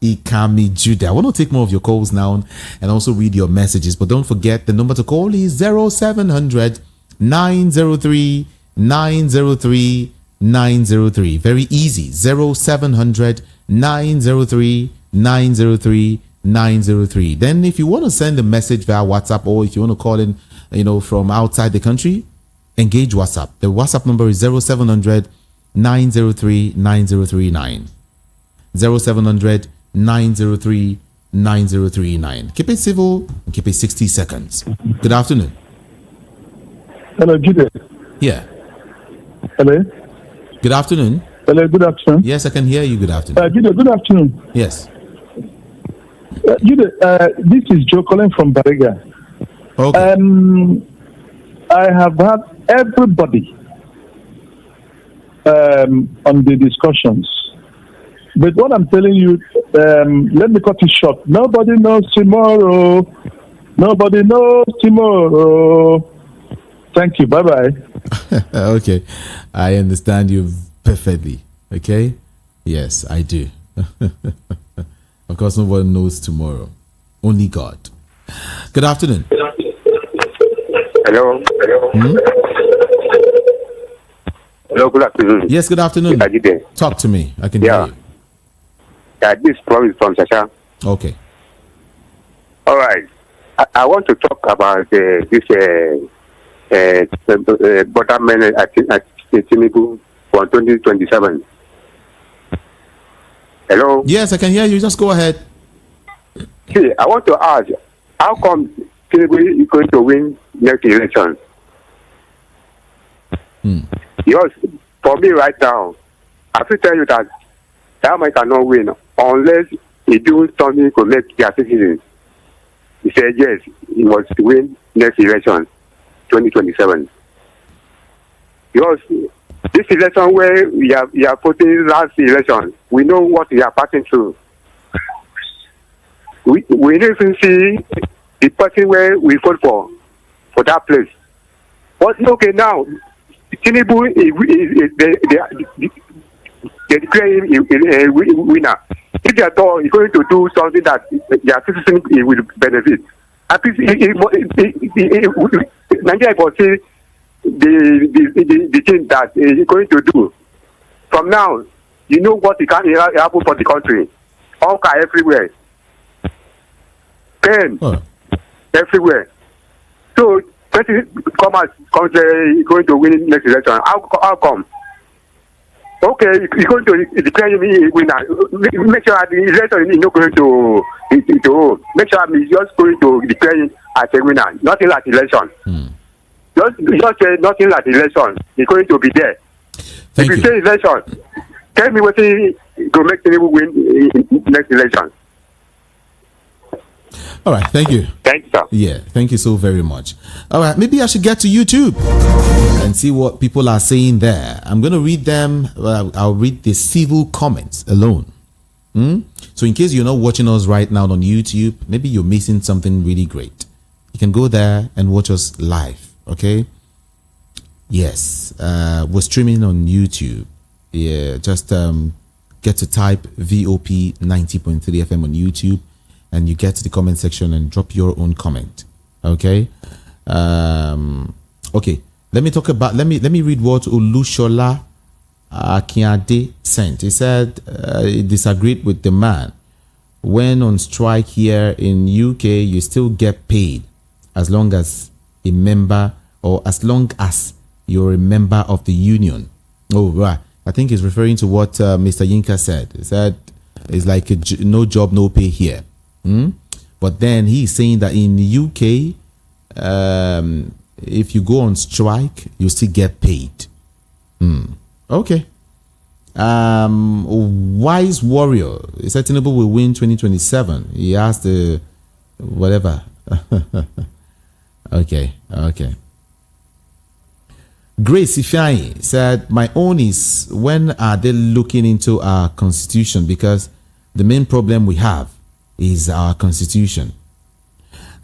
Ikami Jude. I want to take more of your calls now and also read your messages. But don't forget, the number to call is 0700 903 903 903. Very easy. 0700 903 903 903. Then if you want to send a message via WhatsApp, or if you want to call in, from outside the country, engage WhatsApp. The WhatsApp number is 0700 903 9039. 0700 903 9039. Keep it civil and keep it 60 seconds. Good afternoon. Hello, Jude. Yeah. Hello. Good afternoon. Hello, good afternoon. Yes, I can hear you. Good afternoon. Jude, good afternoon. Yes. Jude, this is Joe calling from Bariga. Okay. I have had everybody on the discussions. But what I'm telling you, let me cut it short. Nobody knows tomorrow. Nobody knows tomorrow. Thank you. Bye-bye. Okay. I understand you've perfectly. Okay? Yes, I do. Of course, nobody knows tomorrow. Only God. Good afternoon. Hello. Hello, good afternoon. Yes, good afternoon. Talk to me. I can hear you. This promise from Sasha. Okay. All right. I want to talk about this borderman at Tinubu for 2027. Hello? Yes, I can hear you. Just go ahead. See, I want to ask, how come Tinubu is going to win next election? Because for me right now, I have to tell you that man cannot win unless he do something to make their citizens. He said yes, he must win next election, 2027. Because this election where we are voting last election, we know what we are passing through. We don't even see the person where we vote for that place. But okay, now Tinubu they declare him a winner. If they are all going to do something that their citizens will benefit, at least Nigeria will see the thing that he's going to do. From now, you know what it can happen for the country. All everywhere. Pain everywhere. So, come as country going to win next election. How come? Okay, you're going to declare me a winner. Make sure the election is not going to make sure I'm just going to declare him as a winner. Nothing like election. Just say nothing like election. He's going to be there. If you say election, tell me what to make Tinubu win next election. All right, thank you. Thanks, sir. Yeah, thank you so very much. All right, maybe I should get to YouTube and see what people are saying there. I'm going to read them. I'll read the civil comments alone. So in case you're not watching us right now on YouTube, maybe you're missing something really great. You can go there and watch us live, okay? Yes, we're streaming on YouTube. Yeah, just get to type VOP 90.3 FM on YouTube. And you get to the comment section and drop your own comment. Okay. Okay. Let me read what Olushola Akiade sent. He said he disagreed with the man. When on strike here in UK, you still get paid as long as a member or as long as you're a member of the union. Oh, right. I think he's referring to what Mr. Yinka said. He said it's like no job, no pay here. But then he's saying that in the UK, if you go on strike, you still get paid. Okay. Wise Warrior, he said Tinubu will win 2027. He asked the whatever. Okay. Grace Ifeanyi said, my own is, when are they looking into our constitution? Because the main problem we have is our constitution.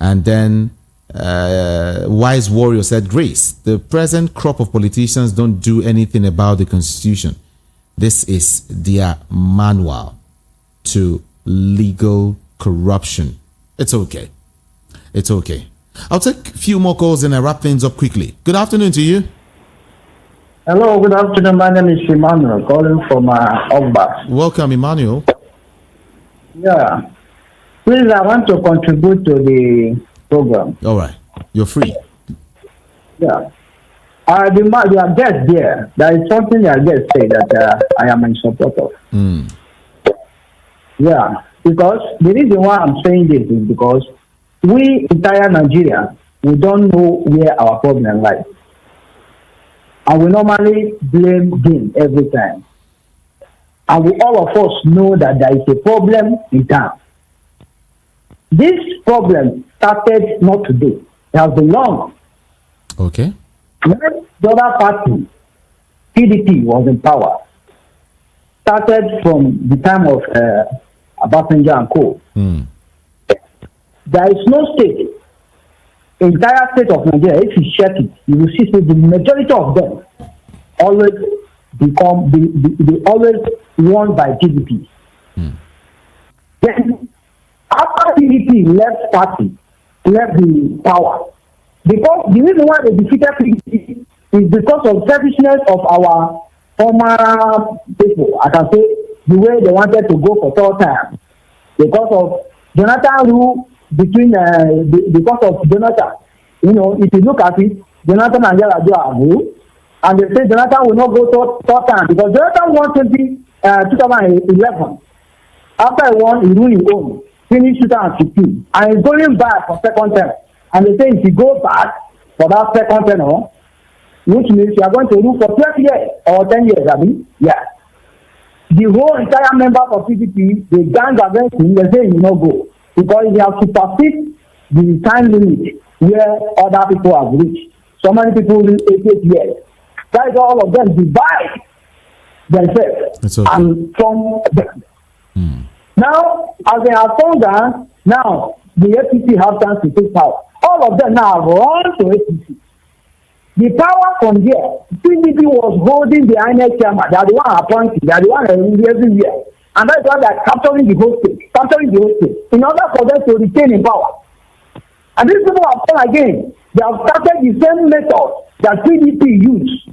And then Wise Warrior said, Grace, the present crop of politicians don't do anything about the constitution. This is their manual to legal corruption. It's okay. I'll take a few more calls and I wrap things up quickly. Good afternoon to you. Hello, good afternoon. My name is Emmanuel, calling from Ogba. Welcome, Emmanuel. Yeah. Please, I want to contribute to the program. All right. You're free. Yeah. Your guest there, there is something your guest say that I am in support of. Yeah. Because the reason why I'm saying this is because we, entire Nigeria, we don't know where our problem lies. And we normally blame him every time. And all of us know that there is a problem in town. This problem started not today. It has been long. Okay. When the other party, PDP, was in power, started from the time of Abasanjo and Co. There is no state, entire state of Nigeria, if you check it, you will see that the majority of them always they always won by PDP. Then after PDP left the power, because the reason why they defeated PDP is because of selfishness of our former people. I can say the way they wanted to go for third time because of Jonathan rule because of Jonathan. You know, if you look at it, Jonathan and Yar'Adua are rule, and they say Jonathan will not go third time because Jonathan won 2011. After he won, he ruled his own, finished 2015, and he's going back for second term. And they say if you go back for that second term, which means you are going to rule for 12 years or 10 years, I mean, yeah. The whole entire members of PDP, they gang against him, they say he will not go because he has superseded the time limit where other people have reached. So many people reach 88 years. That is all of them divide themselves and from them. Now, as they have found that, now the APC have chance to take power. All of them now have run to APC. The power from there, PDP was holding the INEC chairman. They are the one appointing. They are the one everywhere. And that's why they are capturing the whole state, in order for them to retain in power. And these people have done again. They have started the same method that PDP used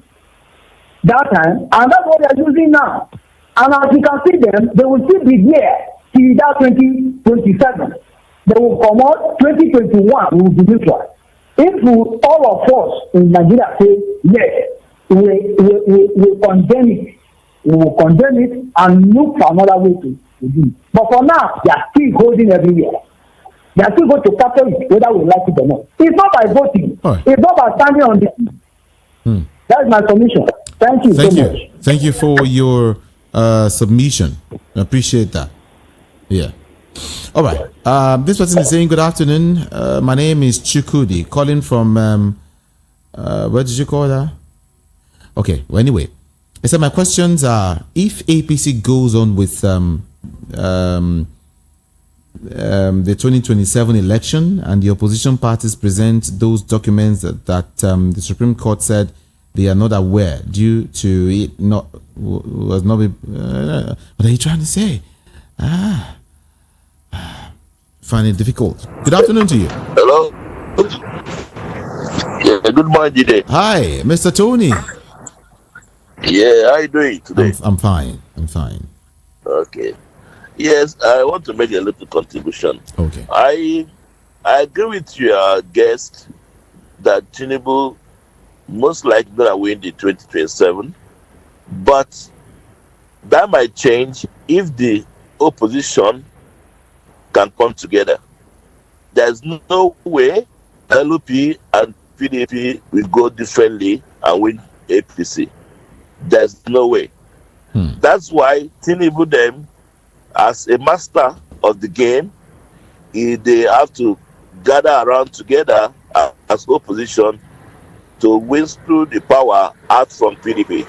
that time, and that's what they are using now. And as you can see them, they will still be there till that 2027. They will come out 2021, we will be neutral. If all of us in Nigeria say yes, we condemn it. We will condemn it and look for another way to do it. But for now, they are still holding everywhere. They are still going to capture it, whether we like it or not. It's not by voting. Right. It's not by standing on the. That is my submission. Thank you so much. Thank you for your submission. I appreciate that. Yeah. All right. This person is saying, good afternoon. My name is Chukudi, calling from, where did you call that? Okay. Well, anyway, I said my questions are, if APC goes on with the 2027 election and the opposition parties present those documents that the Supreme Court said they are not aware due to it was not what are you trying to say? Find it difficult. Good afternoon to you. Hello. Yeah, good morning, Jide. Hi, Mr. Tony. Yeah, how are you doing today? I'm fine. Okay. Yes, I want to make a little contribution. Okay. I agree with your guest that Tinubu most likely gonna win the 2027, but that might change if the opposition can come together. There's no way LP and PDP will go differently and win APC. There's no way. That's why Tinubu them, as a master of the game, they have to gather around together as opposition to win through the power out from PDP.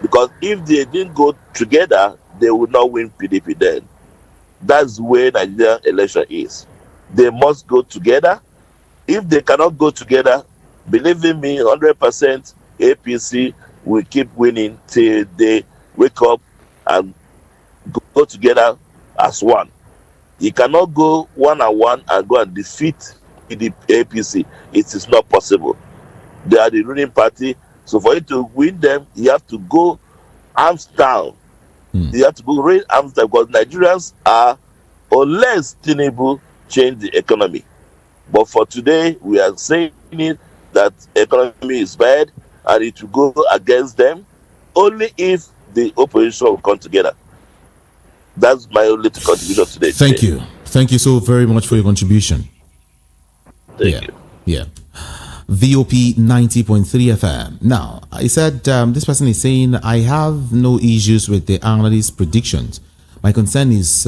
Because if they didn't go together, they would not win PDP then. That's where Nigerian election is. They must go together. If they cannot go together, believe in me, 100% APC will keep winning till they wake up and go together as one. You cannot go one-on-one and go and defeat the APC. It is not possible. They are the ruling party. So for you to win them, you have to go arms down. You have to go raise arms down because Nigerians are, unless Tinubu change the economy. But for today, we are saying it that economy is bad and it will go against them only if the opposition will come together. That's my only contribution today. Thank you. Thank you so very much for your contribution. Thank you. Yeah. VOP 90.3 FM. Now, I said this person is saying, I have no issues with the analyst's predictions. My concern is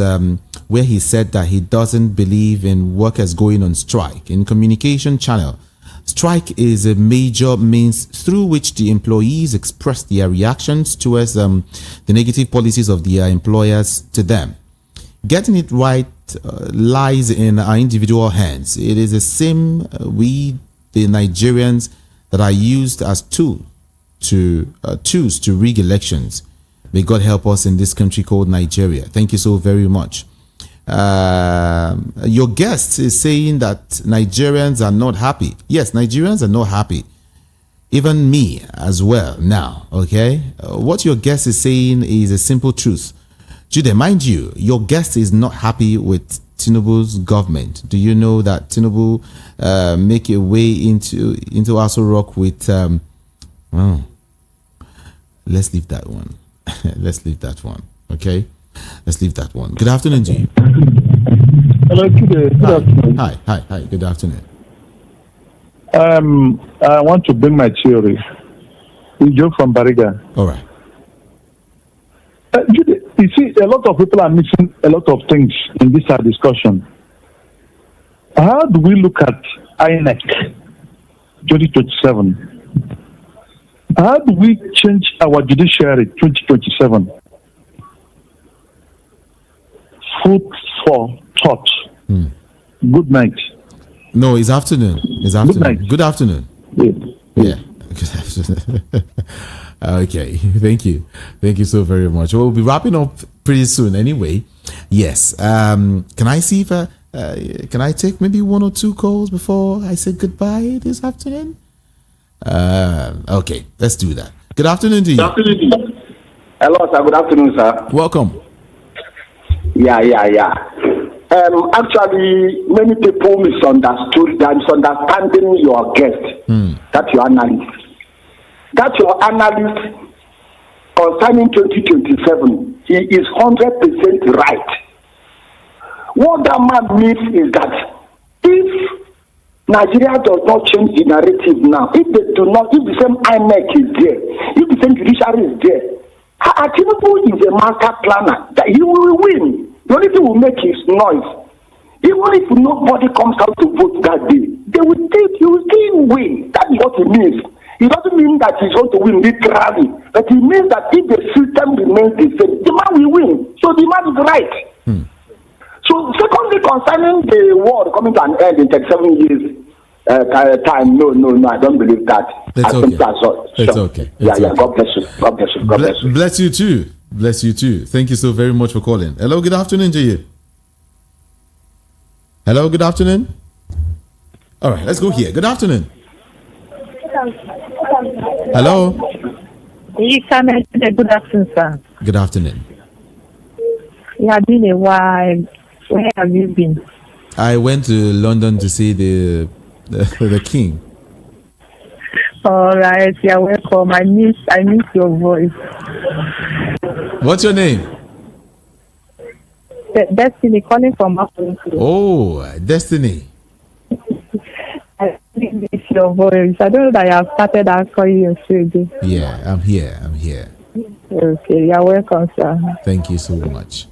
where he said that he doesn't believe in workers going on strike. In communication channel, strike is a major means through which the employees express their reactions towards the negative policies of their employers to them. Getting it right lies in our individual hands. It is the same we, the Nigerians, that are used as tool to choose to rig elections. May God help us in this country called Nigeria. Thank you so very much. Your guest is saying that Nigerians are not happy. Yes, Nigerians are not happy. Even me as well now, okay? What your guest is saying is a simple truth. Jude, mind you, your guest is not happy with Tinubu's government. Do you know that Tinubu make a way into Aso Rock with... let's leave that one. Let's leave that one, okay? Let's leave that one. Good afternoon to you. Hello, good afternoon. Hi. Good afternoon. I want to bring my theory. Ijo from Bariga. All right. You see, a lot of people are missing a lot of things in this discussion. How do we look at INEC 2027? How do we change our judiciary 2027? Food for thought. Good night. No, it's afternoon. It's afternoon. Good afternoon. Yeah. Good afternoon. Okay. Thank you. Thank you so very much. We'll be wrapping up pretty soon anyway. Yes. Can I see if can I take maybe 1 or 2 calls before I say goodbye this afternoon? Okay. Let's do that. Good afternoon to you. Hello, sir. Good afternoon, sir. Welcome. Yeah. Actually, many people misunderstood. They're misunderstanding your guest. That your analyst. That your analyst concerning 2027. He is 100% right. What that man means is that if Nigeria does not change the narrative now, if the same INEC is there, if the same judiciary is there, Tinubu is a master planner. That he will win. The only thing will make is noise. Even if nobody comes out to vote that day, he will still win. That is what it means. It doesn't mean that he's going to win literally, but it means that if the system remains the same, the man will win. So the man is right. So secondly, concerning the war coming to an end in 37 years time, no, I don't believe that. It's okay. It's okay. Yeah. God bless you. God bless you. God bless you. Bless you too. Bless you too. Thank you so very much for calling. Hello, good afternoon to you. Hello, good afternoon. All right, let's go here. Good afternoon. Hello. Good afternoon, sir. Good afternoon. It has been a while. Where have you been? I went to London to see the king. All right, you're welcome. I miss your voice. What's your name? Destiny, calling from Africa. Oh, Destiny. I miss your voice. I don't know that I have started answering you yesterday. Yeah, I'm here. Okay, you're welcome, sir. Thank you so much.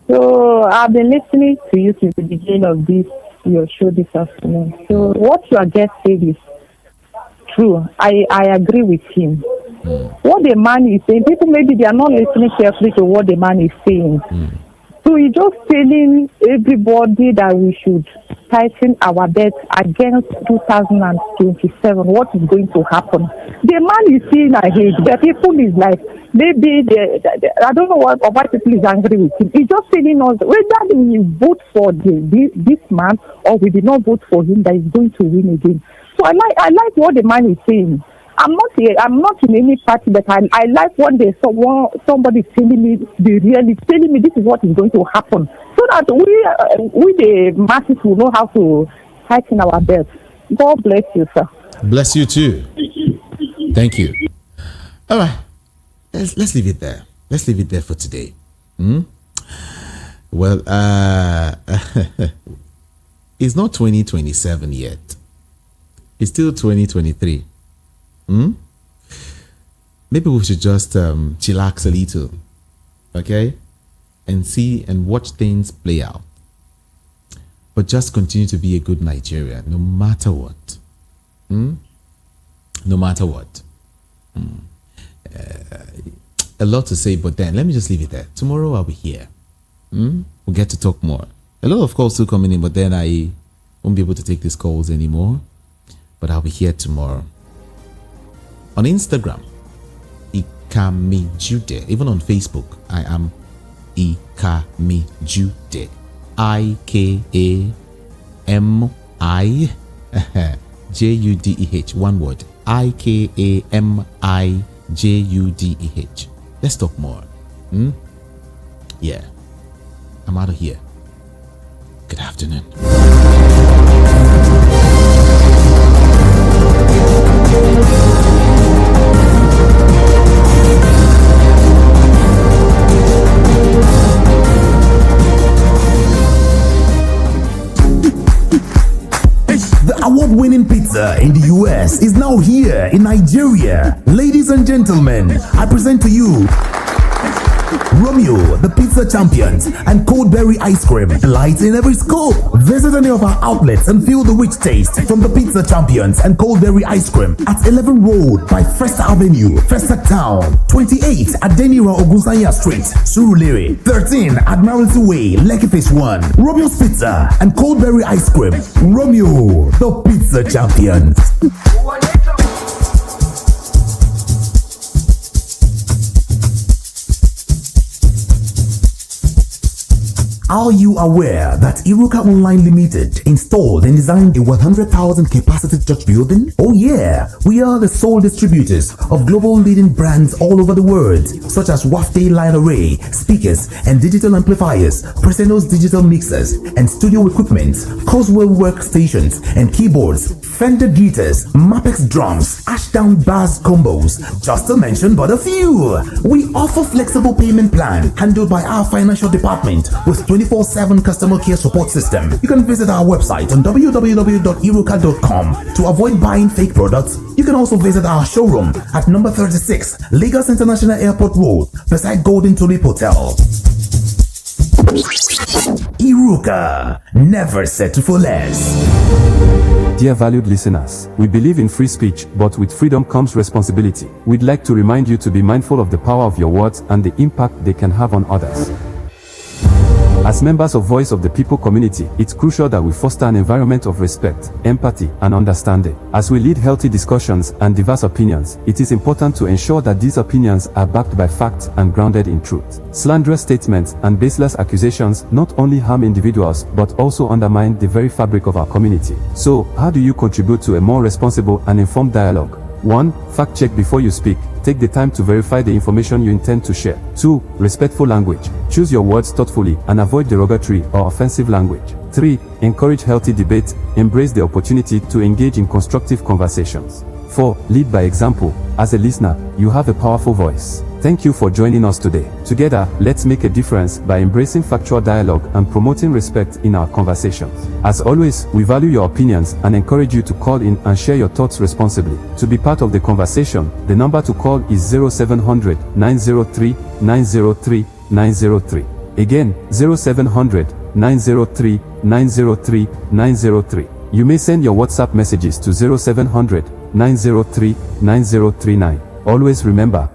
So I've been listening to you since the beginning of your show this afternoon. So what your guest said is true. I agree with him. What the man is saying, people maybe they are not listening carefully to what the man is saying. So he's just telling everybody that we should tighten our belt against 2027. What is going to happen? The man is seeing ahead. The people is like, maybe I don't know why people is angry with him. He's just telling us whether we vote for this man or we did not vote for him, that is going to win again. So I like what the man is saying. I'm not in any party, but I like one day somebody telling me this is what is going to happen, so that we the masses will know how to tighten our belts. God bless you, sir. Bless you too. Thank you. All right, let's leave it there. Let's leave it there for today. Well, it's not 2027 yet. It's still 2023. Maybe we should just chillax a little, okay, and see and watch things play out. But just continue to be a good Nigerian, no matter what. No matter what. A lot to say, but then let me just leave it there. Tomorrow I'll be here. We'll get to talk more. A lot of calls still coming in, but then I won't be able to take these calls anymore. But I'll be here tomorrow. On Instagram, Ikamijude. Even on Facebook, I am Ikamijude. IKAMIJUDEH. One word. IKAMIJUDEH. Let's talk more. Yeah. I'm out of here. Good afternoon. The award-winning pizza in the US is now here in Nigeria. Ladies and gentlemen, I present to you Romeo, the pizza champions, and cold berry ice cream. Light in every scoop. Visit any of our outlets and feel the rich taste from the pizza champions and cold berry ice cream at 11 Road by First Avenue, First Town, 28 at Denira Ogunsanya Street, Surulere, 13 Admiralty Way, Lekki Phase 1. Romeo's Pizza and cold berry ice cream. Romeo, the pizza champions. Are you aware that Iruka Online Limited installed and designed a 100,000 capacity church building? Oh yeah, we are the sole distributors of global leading brands all over the world, such as Wafte Line Array, speakers and digital amplifiers, Preseno's digital mixers and studio equipment, Coswell workstations and keyboards, Fender guitars, Mapex drums, Ashdown bass combos, just to mention but a few. We offer flexible payment plan handled by our financial department with 24/7 customer care support system. You can visit our website on www.iruka.com to avoid buying fake products. You can also visit our showroom at number 36 Lagos International Airport Road beside Golden Tulip Hotel. Iruka, never settle for less. Dear valued listeners, we believe in free speech, but with freedom comes responsibility. We'd like to remind you to be mindful of the power of your words and the impact they can have on others. As members of Voice of the People community, it's crucial that we foster an environment of respect, empathy, and understanding. As we lead healthy discussions and diverse opinions, it is important to ensure that these opinions are backed by facts and grounded in truth. Slanderous statements and baseless accusations not only harm individuals but also undermine the very fabric of our community. So, how do you contribute to a more responsible and informed dialogue? 1. Fact check before you speak. Take the time to verify the information you intend to share. 2. Respectful language. Choose your words thoughtfully and avoid derogatory or offensive language. 3. Encourage healthy debate. Embrace the opportunity to engage in constructive conversations. 4. Lead by example. As a listener, you have a powerful voice. Thank you for joining us today. Together, let's make a difference by embracing factual dialogue and promoting respect in our conversations. As always, we value your opinions and encourage you to call in and share your thoughts responsibly. To be part of the conversation, the number to call is 0700 903 903 903. Again, 0700 903 903 903. You may send your WhatsApp messages to 0700 903 9039. Always remember,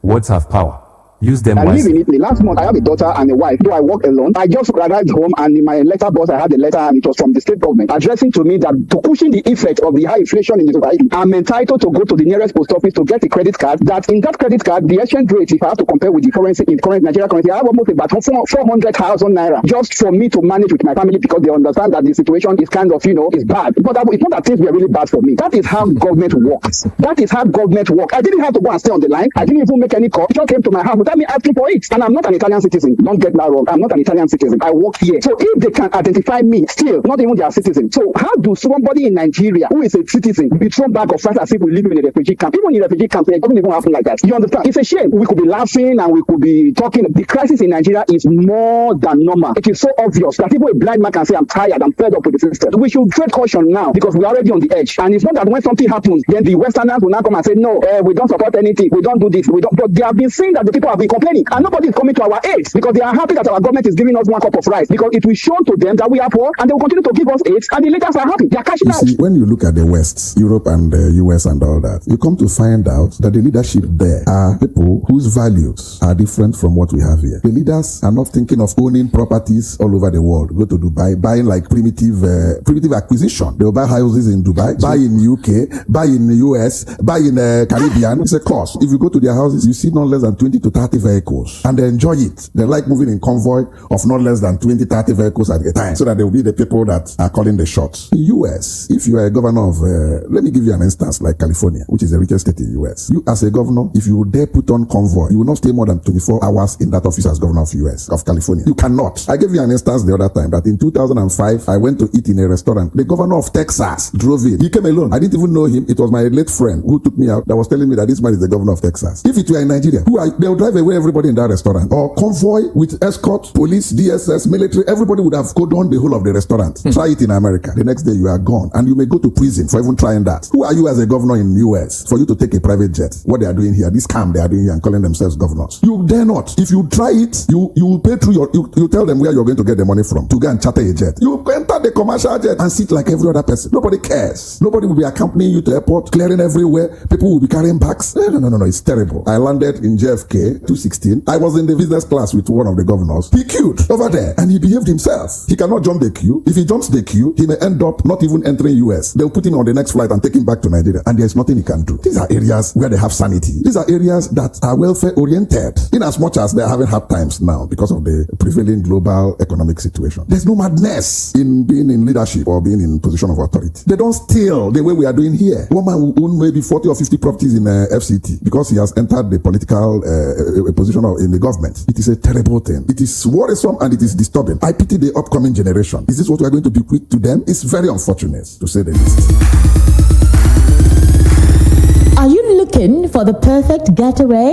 words have power. Use them I live wisely. in Italy. Last month, I have a daughter and a wife. Though I work alone, I just arrived home and in my letter box, I had a letter and it was from the state government addressing to me that to cushion the effect of the high inflation in the society, I'm entitled to go to the nearest post office to get a credit card. That in that credit card, the exchange rate, if I have to compare with the currency in current Nigeria currency, I have almost about 400,000 naira just for me to manage with my family because they understand that the situation is kind of, is bad. But it's not that things were really bad for me. That is how government works. That is how government works. I didn't have to go and stay on the line. I didn't even make any call. It just came to my house without me asking for it. And I'm not an Italian citizen. Don't get that wrong. I'm not an Italian citizen. I work here. So if they can identify me, still, not even their citizen. So how do somebody in Nigeria who is a citizen be thrown back of France as if we live in a refugee camp? Even in refugee camps, it doesn't even happen like that. You understand? It's a shame. We could be laughing and we could be talking. The crisis in Nigeria is more than normal. It is so obvious that even a blind man can say, I'm tired, I'm fed up with the system. We should tread caution now because we're already on the edge. And it's not that when something happens, then the Westerners will now come and say, no, we don't support anything. We don't do this. We don't. But they have been saying that the people have been complaining, and nobody is coming to our aid because they are happy that our government is giving us 1 cup of rice because it will show to them that we are poor, and they will continue to give us aid, and the leaders are happy. They are cashing out. See, when you look at the West, Europe and the US and all that, you come to find out that the leadership there are people whose values are different from what we have here. The leaders are not thinking of owning properties all over the world. Go to Dubai, buying like primitive acquisition. They will buy houses in Dubai, buy in UK, buy in the US, buy in Caribbean. It's a cost. If you go to their houses, you see not less than 20 to 30 vehicles, and they enjoy it. They like moving in convoy of not less than 20, 30 vehicles at a time, so that they will be the people that are calling the shots. In US, if you are a governor of, let me give you an instance like California, which is the richest state in US. You as a governor, if you dare put on convoy, you will not stay more than 24 hours in that office as governor of US, of California. You cannot. I gave you an instance the other time that in 2005, I went to eat in a restaurant. The governor of Texas drove in. He came alone. I didn't even know him. It was my late friend who took me out that was telling me that this man is the governor of Texas. If it were in Nigeria, they would drive away everybody in that restaurant, or convoy with escort, police, DSS, military, everybody would have gone down the whole of the restaurant. Try it in America. The next day you are gone, and you may go to prison for even trying that. Who are you as a governor in the US for you to take a private jet? What they are doing here, this scam they are doing here and calling themselves governors. You dare not. If you try it, you will pay through you tell them where you're going to get the money from to go and charter a jet. You enter the commercial jet and sit like every other person. Nobody cares. Nobody will be accompanying you to airport, clearing everywhere. People will be carrying bags. No. It's terrible. I landed in JFK 216. I was in the business class with one of the governors. He queued over there and he behaved himself. He cannot jump the queue. If he jumps the queue, he may end up not even entering US. They'll put him on the next flight and take him back to Nigeria, and there's nothing he can do. These are areas where they have sanity. These are areas that are welfare oriented, in as much as they're having hard times now because of the prevailing global economic situation. There's no madness in being in leadership or being in position of authority. They don't steal the way we are doing here. One man will own maybe 40 or 50 properties in FCT because he has entered the political position in the government. It is a terrible thing. It is worrisome and it is disturbing. I pity the upcoming generation. Is this what we are going to bequeath to them? It's very unfortunate, to say the least. Are you looking for the perfect getaway?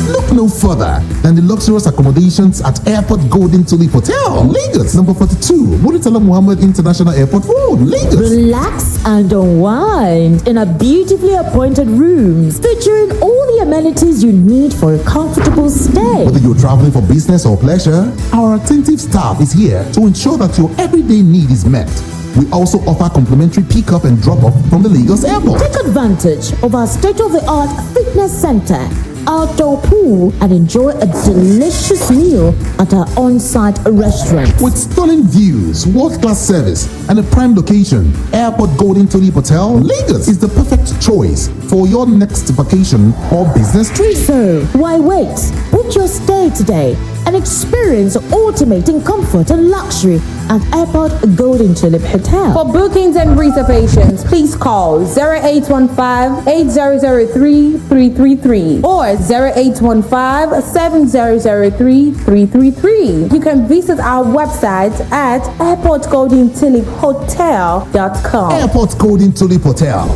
Look no further than the luxurious accommodations at Airport Golden Tulip Hotel, Lagos, number 42, Muritala Muhammad International Airport Road, Lagos. Relax and unwind in a beautifully appointed rooms featuring all the amenities you need for a comfortable stay. Whether you're traveling for business or pleasure, our attentive staff is here to ensure that your everyday need is met. We also offer complimentary pick-up and drop-off from the Lagos airport. Take advantage of our state-of-the-art fitness center, outdoor pool, and enjoy a delicious meal at our on-site restaurant. With stunning views, world-class service, and a prime location, Airport Golden Tulip Hotel, Lagos is the perfect choice for your next vacation or business trip. So, why wait? Book your stay today and experience ultimate in comfort and luxury at Airport Golden Tulip Hotel. For bookings and reservations, please call 0815-8003-333 or 0815-7003-333. You can visit our website at airportgoldentuliphotel.com. Airport Golden Tulip Hotel,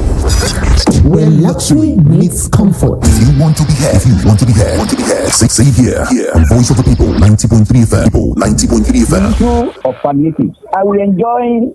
where luxury meets comfort. If you want to be here, say here. On Voice of the People, 90.3 FM. 90.3 FM. Of palliatives. I will enjoy